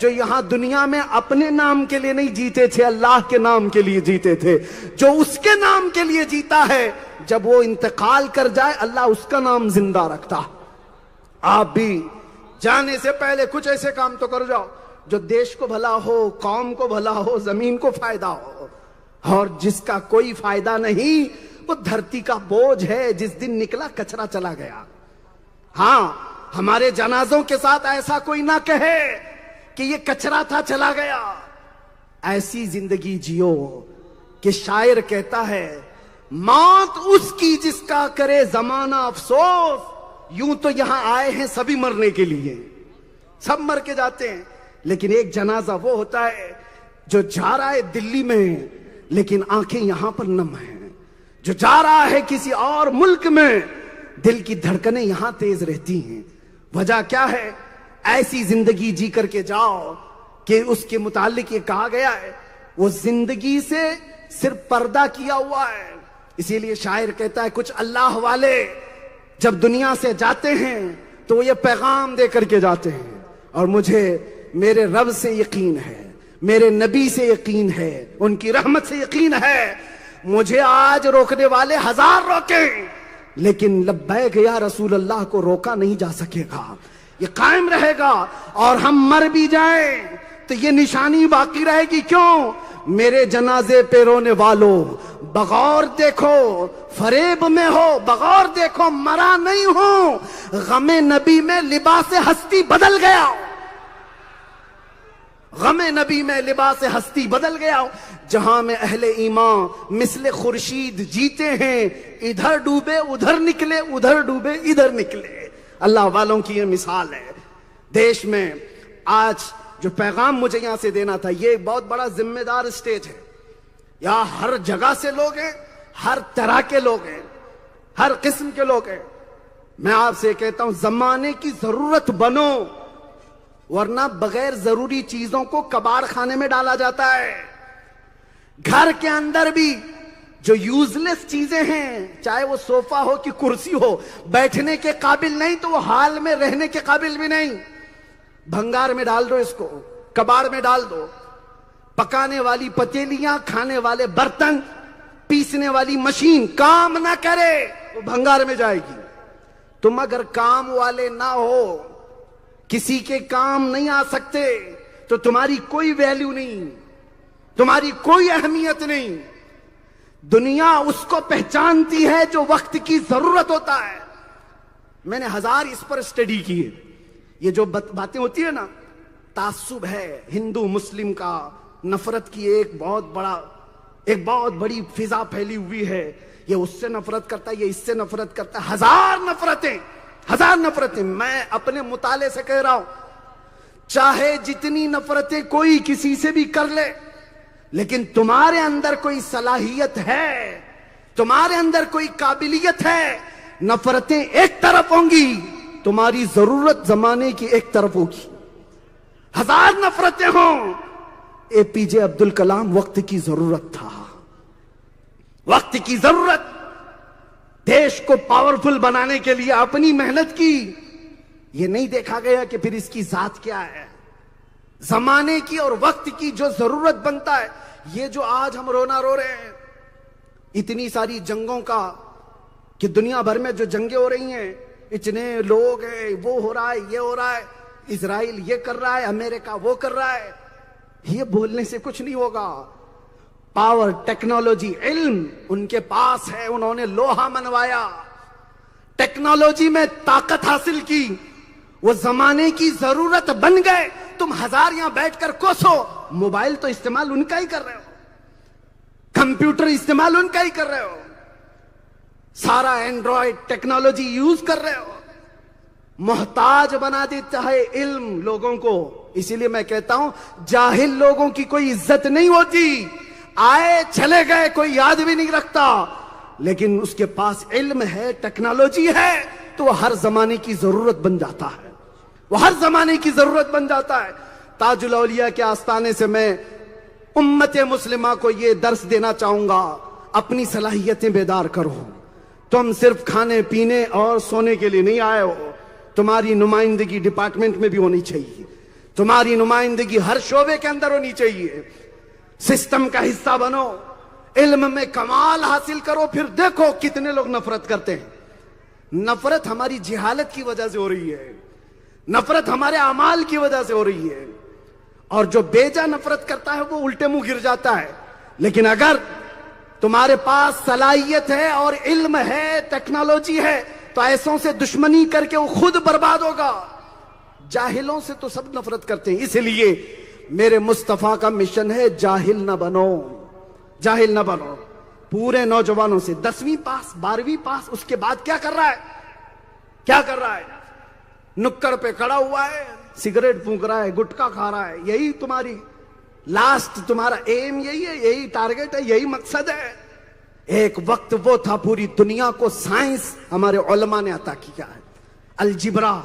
S1: جو یہاں دنیا میں اپنے نام کے لیے نہیں جیتے تھے، اللہ کے نام کے لیے جیتے تھے. جو اس کے نام کے لیے جیتا ہے، جب وہ انتقال کر جائے اللہ اس کا نام زندہ رکھتا. آپ بھی جانے سے پہلے کچھ ایسے کام تو کر جاؤ جو دیش کو بھلا ہو، قوم کو بھلا ہو، زمین کو فائدہ ہو. اور جس کا کوئی فائدہ نہیں وہ دھرتی کا بوجھ ہے، جس دن نکلا کچرا چلا گیا. ہاں، ہمارے جنازوں کے ساتھ ایسا کوئی نہ کہے کہ یہ کچرا تھا چلا گیا. ایسی زندگی جیو کہ شاعر کہتا ہے موت اس کی جس کا کرے زمانہ افسوس. یوں تو یہاں آئے ہیں سبھی مرنے کے لیے، سب مر کے جاتے ہیں، لیکن ایک جنازہ وہ ہوتا ہے جو جا رہا ہے دلی میں لیکن آنکھیں یہاں پر نم ہیں. جو جا رہا ہے کسی اور ملک میں دل کی دھڑکنیں یہاں تیز رہتی ہیں. وجہ کیا ہے؟ ایسی زندگی جی کر کے جاؤ کہ اس کے متعلق یہ کہا گیا ہے وہ زندگی سے صرف پردہ کیا ہوا ہے. اسی لیے شاعر کہتا ہے کچھ اللہ والے جب دنیا سے جاتے ہیں تو وہ یہ پیغام دے کر کے جاتے ہیں. اور مجھے میرے رب سے یقین ہے, میرے نبی سے یقین ہے, ان کی رحمت سے یقین ہے. مجھے آج روکنے والے ہزار روکیں لیکن لبیک یا رسول اللہ کو روکا نہیں جا سکے گا. یہ قائم رہے گا اور ہم مر بھی جائیں تو یہ نشانی باقی رہے گی. کیوں؟ میرے جنازے پہ رونے والوں بغور دیکھو, فریب میں ہو, بغور دیکھو, مرا نہیں ہوں. غم نبی میں لباس ہستی بدل گیا, غم نبی میں لباس ہستی بدل گیا. جہاں میں اہل ایمان مثل خورشید جیتے ہیں, ادھر ڈوبے ادھر نکلے, ادھر ڈوبے ادھر نکلے. اللہ والوں کی یہ مثال ہے. دیش میں آج جو پیغام مجھے یہاں سے دینا تھا, یہ بہت بڑا ذمہ دار اسٹیج ہے. یہاں ہر جگہ سے لوگ ہیں, ہر طرح کے لوگ ہیں, ہر قسم کے لوگ ہیں. میں آپ سے کہتا ہوں زمانے کی ضرورت بنو, ورنہ بغیر ضروری چیزوں کو کباڑ خانے میں ڈالا جاتا ہے. گھر کے اندر بھی جو یوز لیس چیزیں ہیں, چاہے وہ صوفہ ہو کہ کرسی ہو, بیٹھنے کے قابل نہیں تو وہ حال میں رہنے کے قابل بھی نہیں. بھنگار میں ڈال دو, اس کو کباڑ میں ڈال دو. پکانے والی پتیلیاں, کھانے والے برتن, پیسنے والی مشین کام نہ کرے وہ بھنگار میں جائے گی. تم اگر کام والے نہ ہو, کسی کے کام نہیں آ سکتے تو تمہاری کوئی ویلیو نہیں, تمہاری کوئی اہمیت نہیں. دنیا اس کو پہچانتی ہے جو وقت کی ضرورت ہوتا ہے. میں نے ہزار اس پر اسٹڈی کی ہے. یہ جو باتیں ہوتی ہے نا, تعصب ہے ہندو مسلم کا, نفرت کی ایک بہت بڑی فضا پھیلی ہوئی ہے. یہ اس سے نفرت کرتا ہے, یہ اس سے نفرت کرتا ہے, ہزار نفرتیں. میں اپنے مطالعے سے کہہ رہا ہوں, چاہے جتنی نفرتیں کوئی کسی سے بھی کر لے, لیکن تمہارے اندر کوئی صلاحیت ہے, تمہارے اندر کوئی قابلیت ہے, نفرتیں ایک طرف ہوں گی, تمہاری ضرورت زمانے کی ایک طرف ہوگی. ہزار نفرتیں ہوں. اے پی جے عبد الکلام وقت کی ضرورت تھا, وقت کی ضرورت. دیش کو پاورفل بنانے کے لیے اپنی محنت کی. یہ نہیں دیکھا گیا کہ پھر اس کی ذات کیا ہے. زمانے کی اور وقت کی جو ضرورت بنتا ہے. یہ جو آج ہم رونا رو رہے ہیں, اتنی ساری جنگوں کا, کہ دنیا بھر میں جو جنگیں ہو رہی ہیں, اتنے لوگ ہیں, وہ ہو رہا ہے, یہ ہو رہا ہے, اسرائیل یہ کر رہا ہے, امریکہ وہ کر رہا ہے. یہ بولنے سے کچھ نہیں ہوگا. پاور, ٹیکنالوجی, علم ان کے پاس ہے. انہوں نے لوہا منوایا, ٹیکنالوجی میں طاقت حاصل کی, وہ زمانے کی ضرورت بن گئے. تم ہزار یہاں بیٹھ کر کوسو, موبائل تو استعمال ان کا ہی کر رہے ہو, کمپیوٹر استعمال ان کا ہی کر رہے ہو, سارا اینڈرائڈ ٹیکنالوجی یوز کر رہے ہو. محتاج بنا دیتا ہے علم لوگوں کو. اسی لیے میں کہتا ہوں جاہل لوگوں کی کوئی عزت نہیں ہوتی. آئے چلے گئے کوئی یاد بھی نہیں رکھتا, لیکن اس کے پاس علم ہے, ٹیکنالوجی ہے, تو وہ ہر زمانے کی ضرورت بن جاتا ہے, وہ ہر زمانے کی ضرورت بن جاتا ہے. تاج الاولیاء کے آستانے سے میں امت مسلمہ کو یہ درس دینا چاہوں گا, اپنی صلاحیتیں بیدار کرو. تم صرف کھانے پینے اور سونے کے لیے نہیں آئے ہو, تمہاری نمائندگی ڈپارٹمنٹ میں بھی ہونی چاہیے, تمہاری نمائندگی ہر شعبے کے اندر ہونی چاہیے. سسٹم کا حصہ بنو, علم میں کمال حاصل کرو, پھر دیکھو کتنے لوگ نفرت کرتے ہیں. نفرت ہماری جہالت کی وجہ سے ہو رہی ہے, نفرت ہمارے اعمال کی وجہ سے ہو رہی ہے. اور جو بیجا نفرت کرتا ہے وہ الٹے منہ گر جاتا ہے. لیکن اگر تمہارے پاس صلاحیت ہے اور علم ہے, ٹیکنالوجی ہے, تو ایسوں سے دشمنی کر کے وہ خود برباد ہوگا. جاہلوں سے تو سب نفرت کرتے ہیں. اس لیے میرے مصطفیٰ کا مشن ہے جاہل نہ بنو, جاہل نہ بنو. پورے نوجوانوں سے 10ویں پاس, 12ویں پاس, اس کے بعد کیا کر رہا ہے, کیا کر رہا ہے؟ نکڑ پہ کھڑا ہوا ہے, سگریٹ پھونک رہا ہے, گٹکا کھا رہا ہے. یہی تمہاری لاسٹ تمہارا ایم یہی ہے, یہی ٹارگٹ ہے, یہی مقصد ہے. ایک وقت وہ تھا پوری دنیا کو سائنس ہمارے علماء نے عطا کیا ہے. الجبرا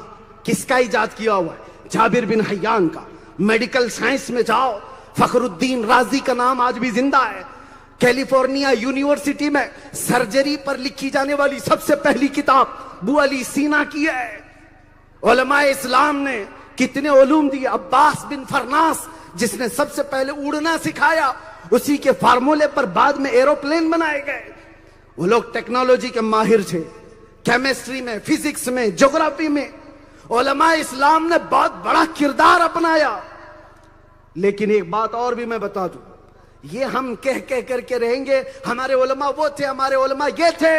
S1: کس کا ایجاد کیا ہوا ہے؟ جابر بن حیان کا. میڈیکل سائنس میں جاؤ, فخر الدین رازی کا نام آج بھی زندہ ہے. کیلیفورنیا یونیورسٹی میں سرجری پر لکھی جانے والی سب سے پہلی کتاب بو علی سینا کی ہے. علماء اسلام نے کتنے علوم دیے. عباس بن فرناس جس نے سب سے پہلے اڑنا سکھایا, اسی کے فارمولے پر بعد میں ایروپلین بنائے گئے. وہ لوگ ٹیکنالوجی کے ماہر تھے, کیمسٹری میں, فزکس میں, جغرافی میں. علماء اسلام نے بہت بڑا کردار اپنایا. لیکن ایک بات اور بھی میں بتا دوں, یہ ہم کہہ کر کے رہیں گے ہمارے علماء وہ تھے, ہمارے علماء یہ تھے,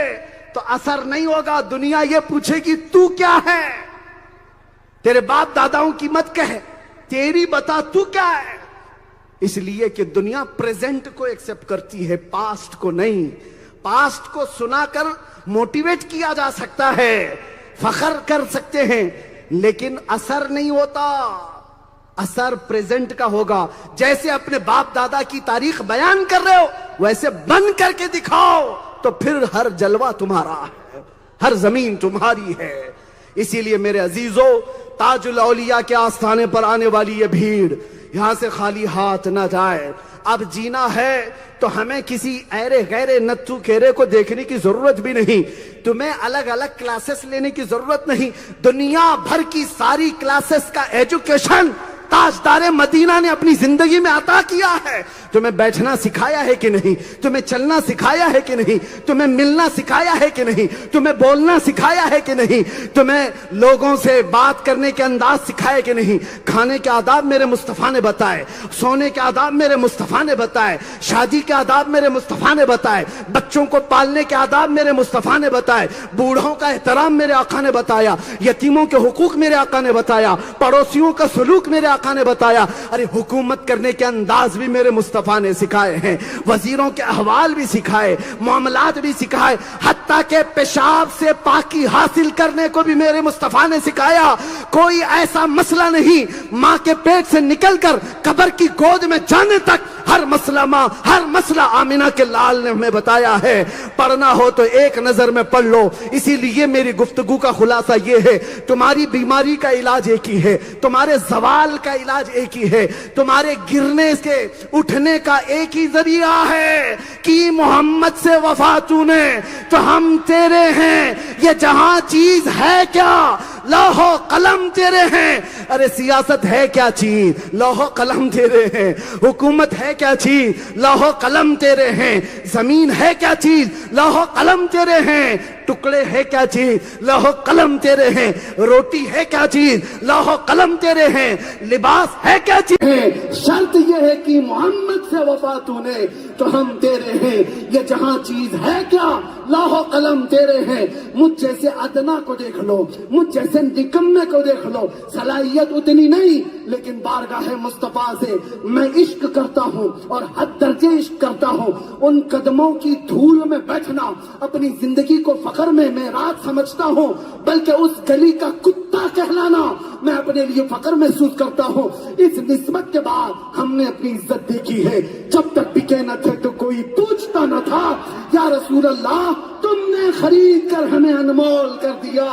S1: تو اثر نہیں ہوگا. دنیا یہ پوچھے گی تو کیا ہے. تیرے باپ داداؤں کی مت کہے, تیری بتا تو کیا ہے. اس لیے کہ دنیا پریزنٹ کو ایکسپٹ کرتی ہے, پاسٹ کو نہیں. پاسٹ کو سنا کر موٹیویٹ کیا جا سکتا ہے, فخر کر سکتے ہیں, لیکن اثر نہیں ہوتا. اثر پریزنٹ کا ہوگا. جیسے اپنے باپ دادا کی تاریخ بیان کر رہے ہو ویسے بن کر کے دکھاؤ, تو پھر ہر جلوہ تمہارا ہے, ہر زمین تمہاری ہے. اسی لیے میرے عزیزو, تاج الاولیاء کے آستانے پر آنے والی یہ بھیڑ یہاں سے خالی ہاتھ نہ جائے. اب جینا ہے تو ہمیں کسی ایرے غیرے نتھو کھیرے کو دیکھنے کی ضرورت بھی نہیں, تمہیں الگ الگ کلاسز لینے کی ضرورت نہیں. دنیا بھر کی ساری کلاسز کا ایجوکیشن تاجدار مدینہ نے اپنی زندگی میں عطا کیا ہے. تمہیں بیٹھنا سکھایا ہے کہ نہیں, تمہیں چلنا سکھایا ہے کہ نہیں, تمہیں ملنا سکھایا ہے کہ نہیں, تمہیں بولنا سکھایا ہے کہ نہیں, تمہیں لوگوں سے بات کرنے کے انداز سکھایا کہ نہیں. کھانے کے آداب میرے مصطفیٰ نے بتائے, سونے کے آداب میرے مصطفیٰ نے بتائے, شادی کے آداب میرے مصطفیٰ نے بتائے, بچوں کو پالنے کے آداب میرے مصطفیٰ نے بتائے, بوڑھوں کا احترام میرے آقا نے بتایا, یتیموں کے حقوق میرے آقا نے بتایا, پڑوسیوں کا سلوک میرے آقا نے بتایا. ارے حکومت کرنے کے انداز بھی میرے مصطفیٰ نے سکھائے ہیں, وزیروں کے احوال بھی سکھائے, معاملات بھی سکھائے, حتیٰ کہ پیشاب سے پاکی حاصل کرنے کو بھی میرے مصطفیٰ نے سکھایا. کوئی ایسا مسئلہ نہیں ماں کے پیٹ سے نکل کر قبر کی گود میں جانے تک ہر مسئلہ آمینہ کے لال نے ہمیں بتایا ہے. پڑھنا ہو تو ایک نظر میں پڑھ لو. اسی لیے میری گفتگو کا خلاصہ یہ ہے, تمہاری بیماری کا علاج ایک ہی ہے, تمہارے زوال کا علاج ایک ہی ہے, تمہارے گرنے سے اٹھنے کا ایک ہی ذریعہ ہے کہ محمد سے وفا تو نے تو ہم تیرے ہیں. یہ جہاں چیز ہے کیا, لوح و قلم تیرے ہیں. ارے سیاست ہے کیا چیز, لوح و قلم تیرے ہیں. حکومت ہے کیا چیز, لوح و قلم تیرے ہیں. زمین ہے کیا چیز, لوح و قلم تیرے ہیں. ٹکڑے ہے کیا چیز, لوح و قلم تیرے ہیں. روٹی ہے کیا چیز, لوح و قلم تیرے ہیں. لباس ہے کیا چیز ہے, شرط یہ ہے کہ محمد سے وفا تو نے تو ہم تیرے ہیں. یہ جہاں چیز ہے کیا, لوح و قلم تیرے ہیں. مجھ جیسے ادنا کو دیکھ لو, مجھ جیسے نکمے کو دیکھ لو, صلاحیت اتنی نہیں, لیکن بارگاہ مصطفیٰ سے میں عشق کرتا ہوں اور حد درجے عشق کرتا ہوں. ان قدموں کی دھول میں بیٹھنا اپنی زندگی کو فخر میں معراج سمجھتا ہوں, بلکہ اس گلی کا کتا کہلانا میں اپنے لیے فخر محسوس کرتا ہوں. اس نسبت کے بعد ہم نے اپنی عزت دیکھی ہے. جب تک بکے نہ تھے تو کوئی پوچھتا نہ تھا, یا رسول اللہ تم نے خرید کر ہمیں انمول کر دیا.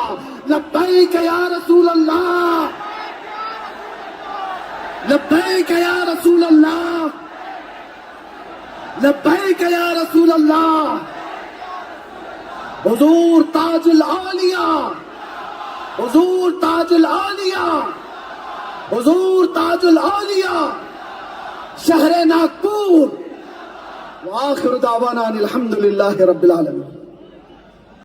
S1: لبیک یا رسول اللہ, لبیک یا رسول اللہ, لبیک یا رسول اللہ. حضور تاج الاولیاء, حضور تاج الاولیاء, حضور تاج الاولیاء, شہر ناگپور. وآخر دعوانا الحمدللہ رب العالمین.